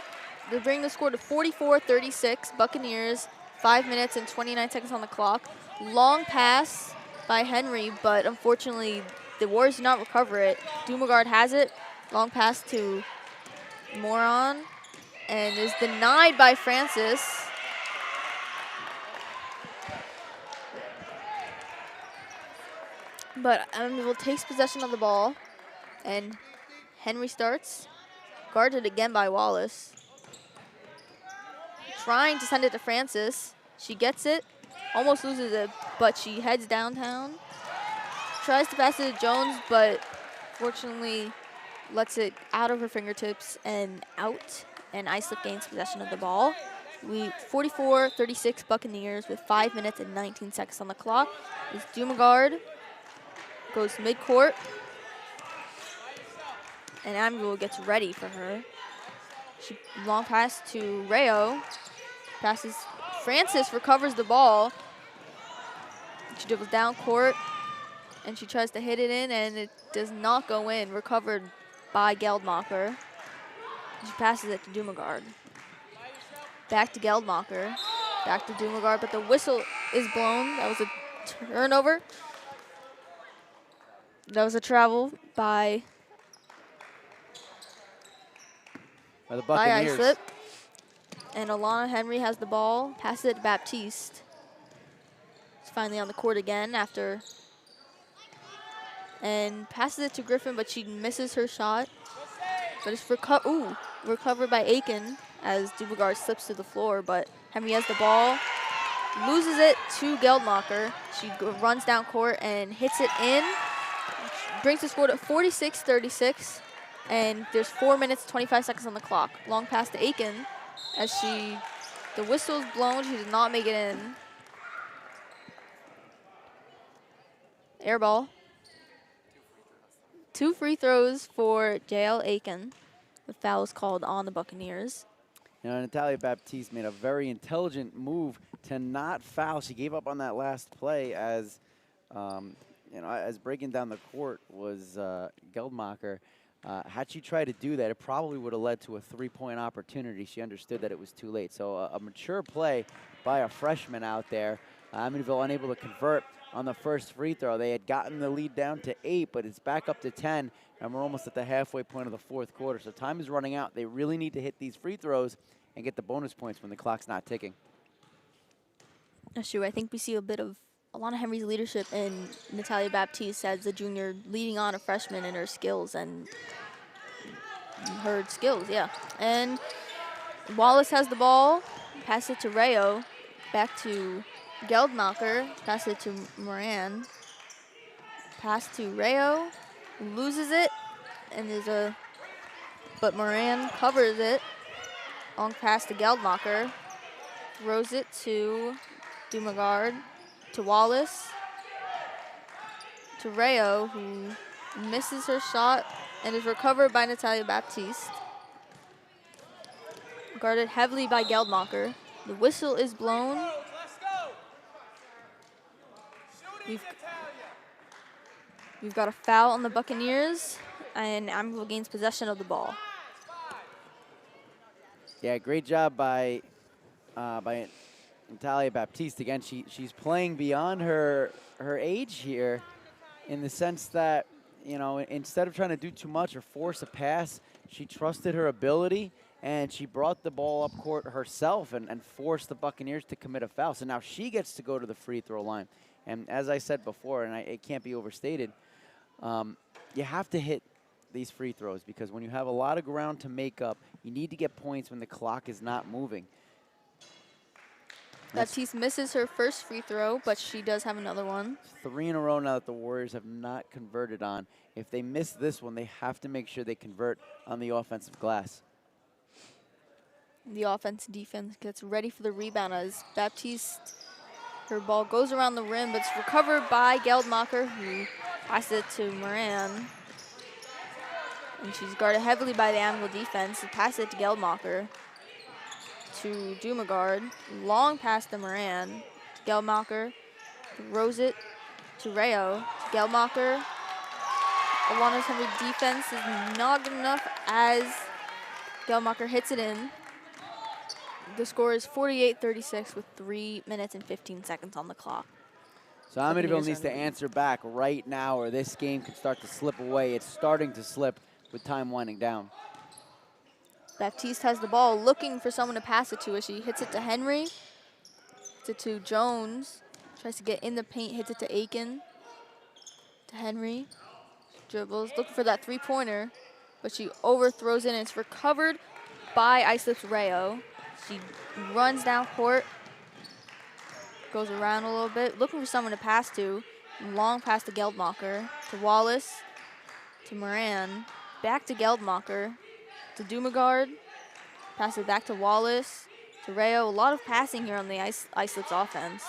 They bring the score to 44-36. Buccaneers, 5 minutes and 29 seconds on the clock. Long pass by Henry, but unfortunately the Warriors do not recover it. Dumagard has it. Long pass to Moron and is denied by Francis. But Amityville takes possession of the ball, and Henry starts, guarded again by Wallace. Trying to send it to Francis. She gets it, almost loses it, but she heads downtown. Tries to pass it to Jones, but fortunately lets it out of her fingertips and out, and Islip gains possession of the ball. 44-36 Buccaneers with 5 minutes and 19 seconds on the clock. As Dumagard goes midcourt, and Amityville gets ready for her. She long pass to Rayo. Passes, Francis recovers the ball. She dribbles down court, and she tries to hit it in, and it does not go in. Recovered by Geldmacher. She passes it to Dumagard. Back to Geldmacher. Back to Dumagard, but the whistle is blown. That was a turnover. That was a travel by the Buccaneers. Islip. And Alana Henry has the ball. Passes it to Baptiste. He's finally on the court again after. And passes it to Griffin, but she misses her shot. But it's recovered by Aiken as Dumagard slips to the floor. But Henry has the ball. Loses it to Geldmacher. She runs down court and hits it in. Brings the score to 46-36. And there's 4 minutes, 25 seconds on the clock. Long pass to Aiken as the whistle's blown. She did not make it in. Air ball. 2 free throws for JL Aiken. The foul is called on the Buccaneers. You know, Natalia Baptiste made a very intelligent move to not foul. She gave up on that last play as, as breaking down the court was Geldmacher. Had she tried to do that, it probably would have led to a 3-point opportunity. She understood that it was too late. So a mature play by a freshman out there. Amityville unable to convert on the first free throw. They had gotten the lead down to 8, but it's back up to 10, and we're almost at the halfway point of the fourth quarter. So time is running out. They really need to hit these free throws and get the bonus points when the clock's not ticking. That's true. I think we see a bit of Alana Henry's leadership in Natalia Baptiste as a junior, leading on a freshman in her skills and her skills, yeah. And Wallace has the ball. Pass it to Rayo. Back to Geldmacher. Pass it to Moran. Pass to Rayo. Loses it. And but Moran covers it. Long pass to Geldmacher. Throws it to Dumagard. To Wallace. To Rayo, who misses her shot and is recovered by Natalia Baptiste. Guarded heavily by Geldmacher. The whistle is blown. We've got a foul on the Buccaneers, and Amityville gains possession of the ball. Yeah, great job by Natalia Baptiste. Again, she's playing beyond her age here, in the sense that, instead of trying to do too much or force a pass, she trusted her ability, and she brought the ball up court herself and forced the Buccaneers to commit a foul. So now she gets to go to the free throw line. And as I said before, and it can't be overstated, you have to hit these free throws, because when you have a lot of ground to make up, you need to get points when the clock is not moving. Baptiste misses her first free throw, but she does have another one. 3 in a row now that the Warriors have not converted on. If they miss this one, they have to make sure they convert on the offensive glass. The defense gets ready for the rebound as Baptiste, her ball goes around the rim, but it's recovered by Geldmacher, who passes it to Moran. And she's guarded heavily by the Amityville defense. Passes it to Geldmacher. To Dumagard. Long pass to Moran. Geldmacher throws it to Rayo. Geldmacher. Alana Henry's defense is not good enough as Geldmacher hits it in. The score is 48-36 with 3 minutes and 15 seconds on the clock. So Amityville needs to answer back right now or this game could start to slip away. It's starting to slip with time winding down. Baptiste has the ball, looking for someone to pass it to as she hits it to Henry. Hits it to Jones. Tries to get in the paint, hits it to Aiken. To Henry. Dribbles, looking for that three-pointer, but she overthrows it and it's recovered by Islip's Rayo. She runs down court, goes around a little bit, looking for someone to pass to. Long pass to Geldmacher, to Wallace, to Moran, back to Geldmacher, to Dumagard, pass it back to Wallace, to Rayo. A lot of passing here on the Islip's offense.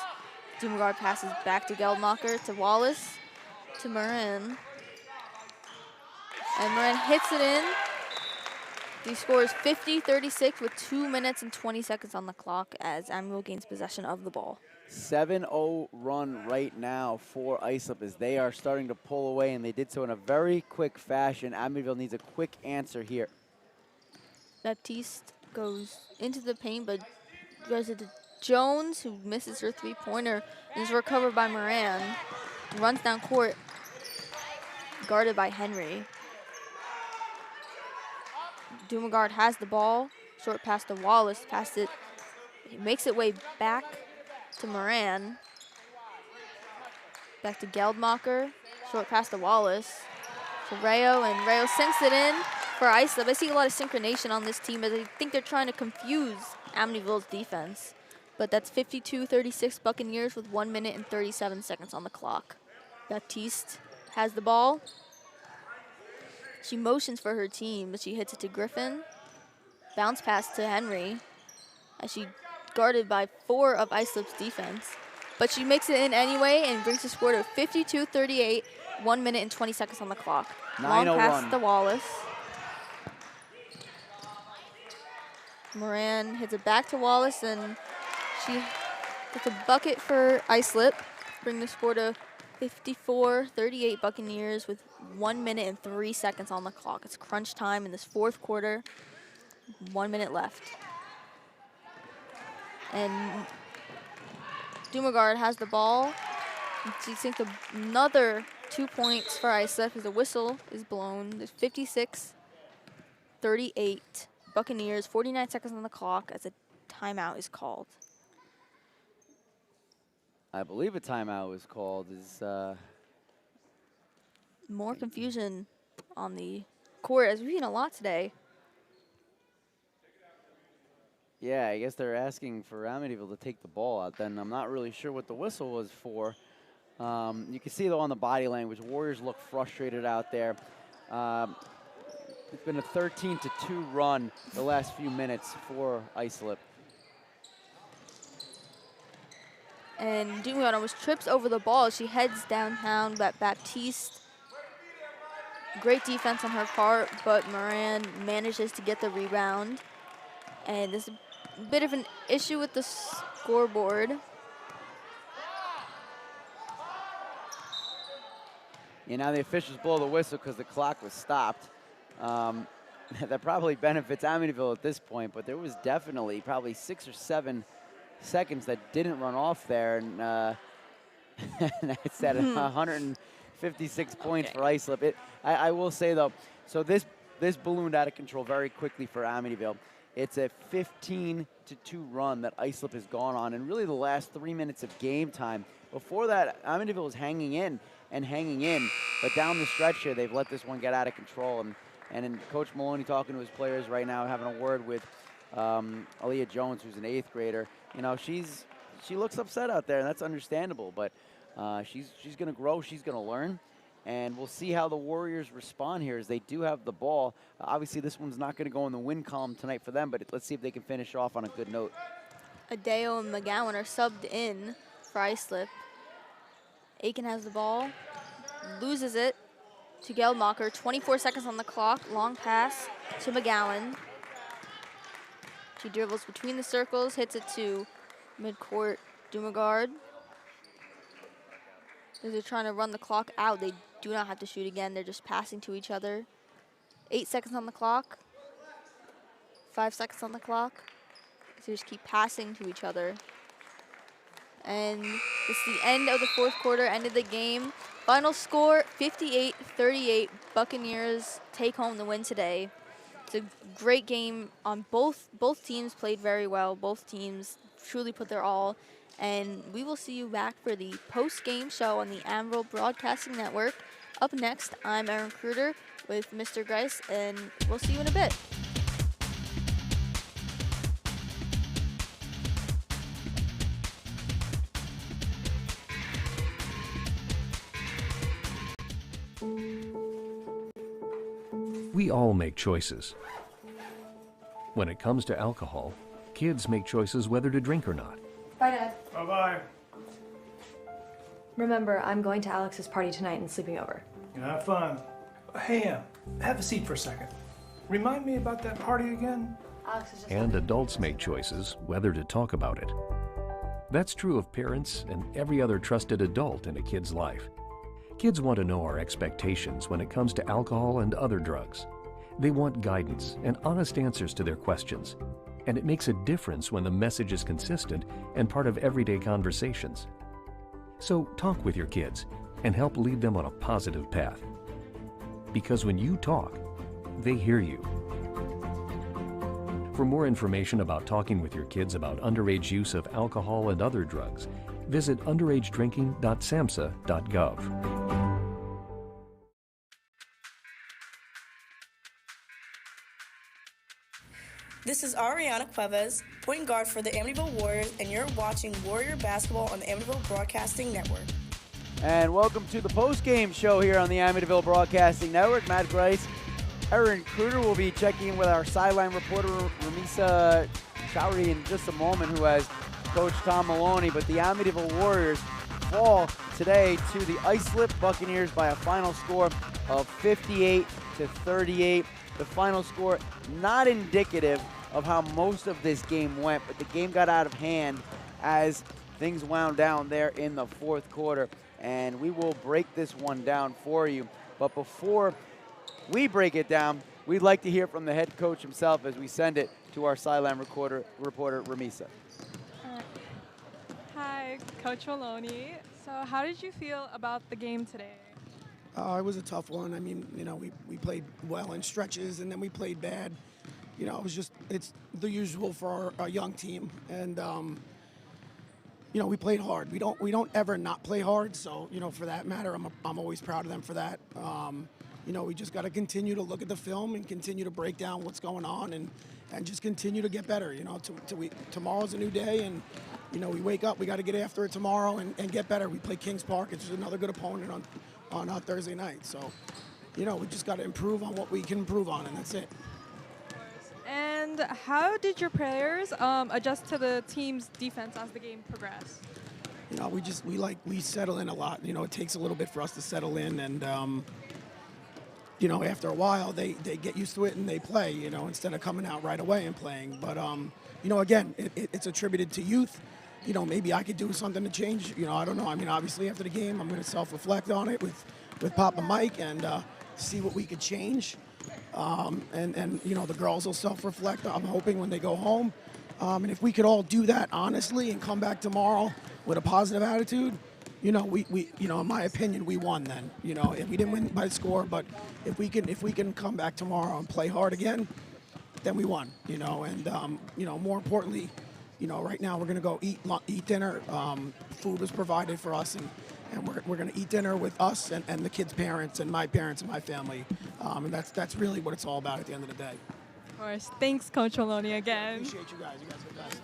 Dumagard passes back to Geldmacher, to Wallace, to Moran. And Moran hits it in. He scores 50-36 with 2 minutes and 20 seconds on the clock as Amityville gains possession of the ball. 7-0 run right now for Islip as they are starting to pull away, and they did so in a very quick fashion. Amityville needs a quick answer here. Baptiste goes into the paint, but goes to Jones, who misses her three-pointer, and is recovered by Moran. Runs down court, guarded by Henry. Dumagard has the ball, short pass to Wallace, passed it, he makes it way back to Moran. Back to Geldmacher, short pass to Wallace, to Rayo, and Rayo sinks it in for Islip. I see a lot of synchronization on this team as I think they're trying to confuse Amityville's defense. But that's 52-36 Buccaneers with 1 minute and 37 seconds on the clock. Baptiste has the ball. She motions for her team, but she hits it to Griffin. Bounce pass to Henry, as she guarded by 4 of Islip's defense. But she makes it in anyway and brings the score to 52-38, 1 minute and 20 seconds on the clock. Long pass to Wallace. Moran hits it back to Wallace, and she gets a bucket for Islip, bring the score to 54-38 Buccaneers with 1 minute and 3 seconds on the clock. It's crunch time in this fourth quarter. 1 minute left. And Dumagard has the ball. She sinks another 2 points for Islip as the whistle is blown. There's 56-38 Buccaneers, 49 seconds on the clock as a timeout is called. I believe a timeout was called. More confusion on the court as we've seen a lot today. Yeah, I guess they're asking for Amityville to take the ball out then. I'm not really sure what the whistle was for. You can see, though, on the body language, Warriors look frustrated out there. It's been a 13-2 run the last few minutes for Islip. And Dumagard almost trips over the ball. She heads downtown, but Baptiste, great defense on her part, but Moran manages to get the rebound. And there's a bit of an issue with the scoreboard. Yeah, now the officials blow the whistle because the clock was stopped. That probably benefits Amityville at this point, but there was definitely probably 6 or 7 seconds that didn't run off there, and it's at 156 points for Islip. I will say, though, so this ballooned out of control very quickly for Amityville. It's a 15-2 run that Islip has gone on, and really the last 3 minutes of game time. Before that, Amityville was hanging in, but down the stretch here, they've let this one get out of control. And Coach Maloney talking to his players right now, having a word with Aaliyah Jones, who's an 8th grader. You know, she looks upset out there, and that's understandable. But she's going to grow, she's going to learn, and we'll see how the Warriors respond here as they do have the ball. Obviously, this one's not going to go in the win column tonight for them, but let's see if they can finish off on a good note. Adeo and McGowan are subbed in for Islip. Aiken has the ball, loses it to Geldmacher. 24 seconds on the clock. Long pass to McGowan. She dribbles between the circles, hits it to midcourt Dumagard. As they're trying to run the clock out, they do not have to shoot again. They're just passing to each other. 8 seconds on the clock. 5 seconds on the clock. So they just keep passing to each other. And it's the end of the fourth quarter, end of the game. Final score, 58-38. Buccaneers take home the win today. It's a great game on both teams played very well. Both teams truly put their all. And we will see you back for the post-game show on the Amityville Broadcasting Network. Up next, I'm Erin Kruger with Mr. Grice, and we'll see you in a bit. We all make choices. When it comes to alcohol, kids make choices whether to drink or not. Bye, Dad. Bye-bye. Remember, I'm going to Alex's party tonight and sleeping over. Have fun. Hey, have a seat for a second. Remind me about that party again? Alex is just... And adults make choices whether to talk about it. That's true of parents and every other trusted adult in a kid's life. Kids want to know our expectations when it comes to alcohol and other drugs. They want guidance and honest answers to their questions. And it makes a difference when the message is consistent and part of everyday conversations. So talk with your kids and help lead them on a positive path. Because when you talk, they hear you. For more information about talking with your kids about underage use of alcohol and other drugs, visit underagedrinking.samhsa.gov. This is Ariana Cuevas, point guard for the Amityville Warriors, and you're watching Warrior Basketball on the Amityville Broadcasting Network. And welcome to the post-game show here on the Amityville Broadcasting Network. Matt Grice, Erin Kruger will be checking in with our sideline reporter, Ramisa Chowdhury, in just a moment, who has Coach Tom Maloney. But the Amityville Warriors fall today to the Islip Buccaneers by a final score of 58-38. The final score not indicative of how most of this game went, but the game got out of hand as things wound down there in the fourth quarter. And we will break this one down for you. But before we break it down, we'd like to hear from the head coach himself as we send it to our sideline reporter, Ramisa. Hi, Coach Maloney. So how did you feel about the game today? It was a tough one. I mean, we played well in stretches, and then we played bad. It's the usual for our young team. And, we played hard. We don't ever not play hard. So, for that matter, I'm always proud of them for that. We just got to continue to look at the film and continue to break down what's going on and just continue to get better. Tomorrow's a new day, and, we wake up, we got to get after it tomorrow and get better. We play Kings Park. It's another good opponent on Thursday night. So, we just got to improve on what we can improve on, and that's it. And how did your players adjust to the team's defense as the game progressed? We settle in a lot. It takes a little bit for us to settle in, and after a while they get used to it and they play. Instead of coming out right away and playing. But again, it's attributed to youth. Maybe I could do something to change. I don't know. I mean, obviously after the game, I'm going to self-reflect on it with Papa Mike and see what we could change. And the girls will self-reflect, I'm hoping, when they go home. And if we could all do that honestly and come back tomorrow with a positive attitude, we in my opinion, we won then. If we didn't win by the score, but if we can come back tomorrow and play hard again, then we won. More importantly, right now we're going to go eat dinner. Food was provided for us, and we're going to eat dinner with us and the kids' parents and my family. And that's really what it's all about at the end of the day. Of course. Thanks, Coach Maloney, again. Appreciate you guys. You guys are the best.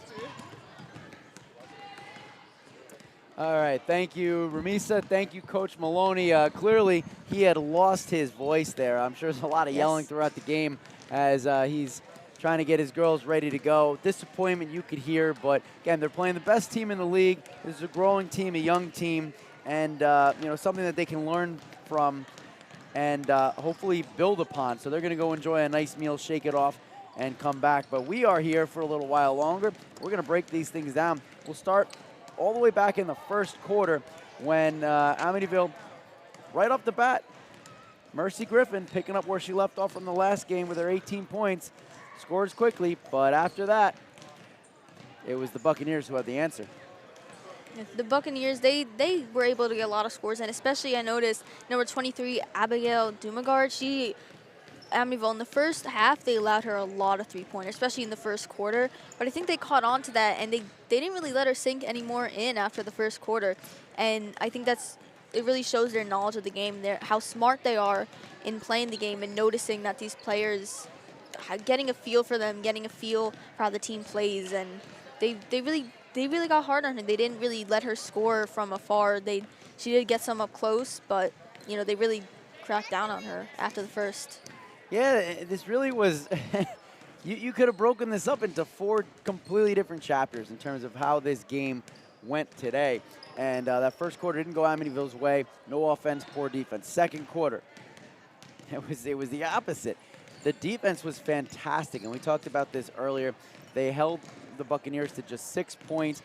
All right, thank you, Ramisa. Thank you, Coach Maloney. Clearly, he had lost his voice there. I'm sure there's a lot of yelling throughout the game as he's trying to get his girls ready to go. Disappointment you could hear, but again, they're playing the best team in the league. This is a growing team, a young team, and something that they can learn from and hopefully build upon. So they're going to go enjoy a nice meal, shake it off, and come back. But we are here for a little while longer. We're going to break these things down. We'll start all the way back in the first quarter when Amityville, right off the bat, Mercy Griffin picking up where she left off from the last game with her 18 points, scores quickly, but after that, it was the Buccaneers who had the answer. The Buccaneers, they were able to get a lot of scores, and especially I noticed number 23, Abigail Dumagard, Amityville, in the first half, they allowed her a lot of three-pointers, especially in the first quarter. But I think they caught on to that, and they didn't really let her sink any more in after the first quarter. And I think it really shows their knowledge of the game, how smart they are in playing the game and noticing that these players, getting a feel for them, getting a feel for how the team plays. And they really got hard on her. They didn't really let her score from afar. She did get some up close, but they really cracked down on her after the first. Yeah, this really was, you could have broken this up into 4 completely different chapters in terms of how this game went today. And that first quarter didn't go Amityville's way. No offense, poor defense. Second quarter, it was the opposite. The defense was fantastic, and we talked about this earlier. They held the Buccaneers to just 6 points.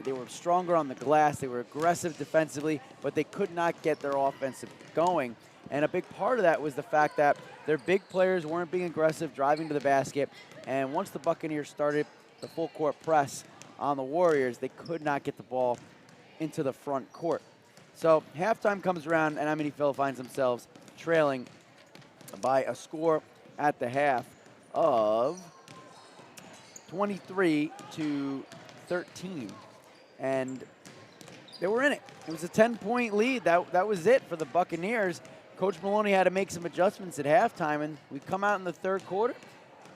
They were stronger on the glass. They were aggressive defensively, but they could not get their offensive going. And a big part of that was the fact that their big players weren't being aggressive, driving to the basket. And once the Buccaneers started the full court press on the Warriors, they could not get the ball into the front court. So halftime comes around, and Amityville finds themselves trailing by a score at the half of 23-13. And they were in it. It was a 10-point lead. That was it for the Buccaneers. Coach Maloney had to make some adjustments at halftime, and we come out in the third quarter.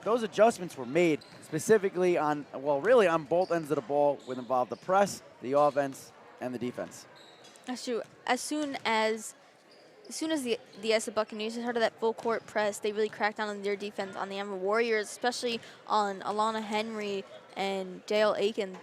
Those adjustments were made specifically really on both ends of the ball, which involved the press, the offense, and the defense. That's true. As soon as the Islip Buccaneers started that full court press, they really cracked down on their defense on the Amityville Warriors, especially on Alana Henry and Dale Aiken,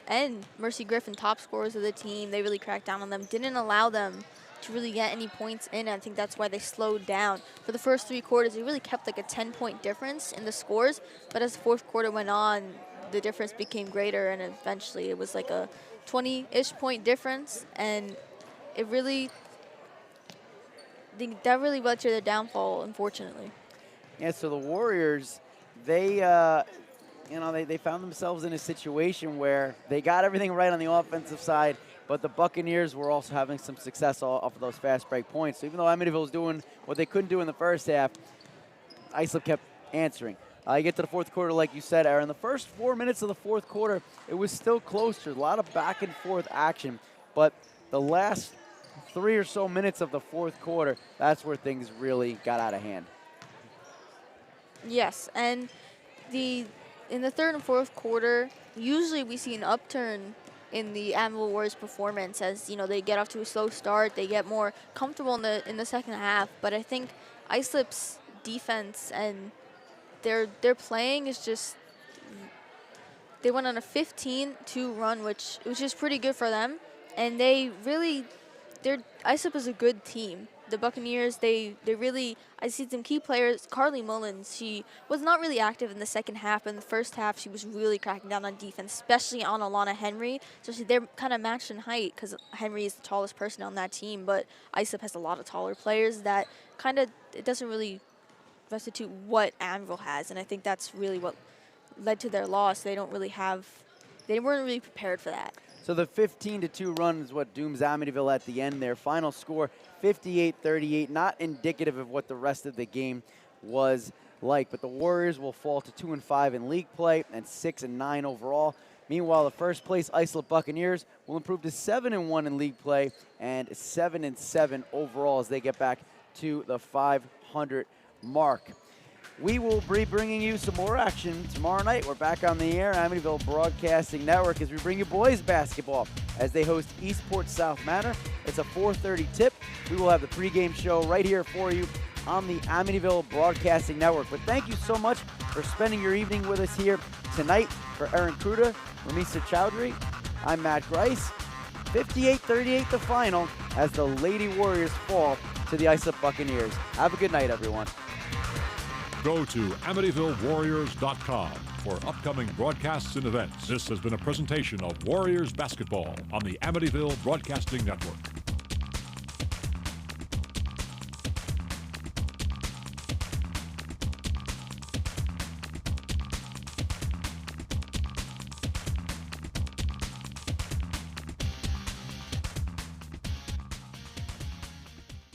and Mercy Griffin, top scorers of the team. They really cracked down on them, didn't allow them to really get any points in. I think that's why they slowed down. For the first 3 quarters, they really kept like a 10-point difference in the scores, but as the fourth quarter went on, the difference became greater, and eventually it was like a 20-ish point difference, and that really led to their downfall, unfortunately. Yeah, so the Warriors, they found themselves in a situation where they got everything right on the offensive side, but the Buccaneers were also having some success off of those fast break points. So even though Amityville was doing what they couldn't do in the first half, Islip kept answering. You get to the fourth quarter, like you said, Aaron. The first 4 minutes of the fourth quarter, it was still closer. A lot of back and forth action, but the last 3 or so minutes of the fourth quarter, that's where things really got out of hand. Yes, and in the third and fourth quarter, usually we see an upturn in the Amityville Warriors' performance as they get off to a slow start, they get more comfortable in the second half. But I think Islip's defense and their playing is just, they went on a 15-2 run, which is pretty good for them, and Islip is a good team. The Buccaneers, I see some key players. Carly Mullins, she was not really active in the second half, but in the first half, she was really cracking down on defense, especially on Alana Henry. So they're kind of matched in height because Henry is the tallest person on that team, but Islip has a lot of taller players that it doesn't really restitute what Amityville has, and I think that's really what led to their loss. They weren't really prepared for that. So the 15-2 run is what dooms Amityville at the end. Their final score, 58-38, not indicative of what the rest of the game was like. But the Warriors will fall to 2-5 in league play and 6-9 overall. Meanwhile, the first place Islip Buccaneers will improve to 7-1 in league play and 7-7 overall as they get back to the 500 mark. We will be bringing you some more action tomorrow night. We're back on the air, Amityville Broadcasting Network, as we bring you boys basketball as they host Eastport South Manor. It's a 4:30 tip. We will have the pregame show right here for you on the Amityville Broadcasting Network. But thank you so much for spending your evening with us here tonight. For Aaron Kruda, Ramisa Chowdhury, I'm Matt Grice. 58-38 the final as the Lady Warriors fall to the Islip Buccaneers. Have a good night, everyone. Go to AmityvilleWarriors.com for upcoming broadcasts and events. This has been a presentation of Warriors Basketball on the Amityville Broadcasting Network.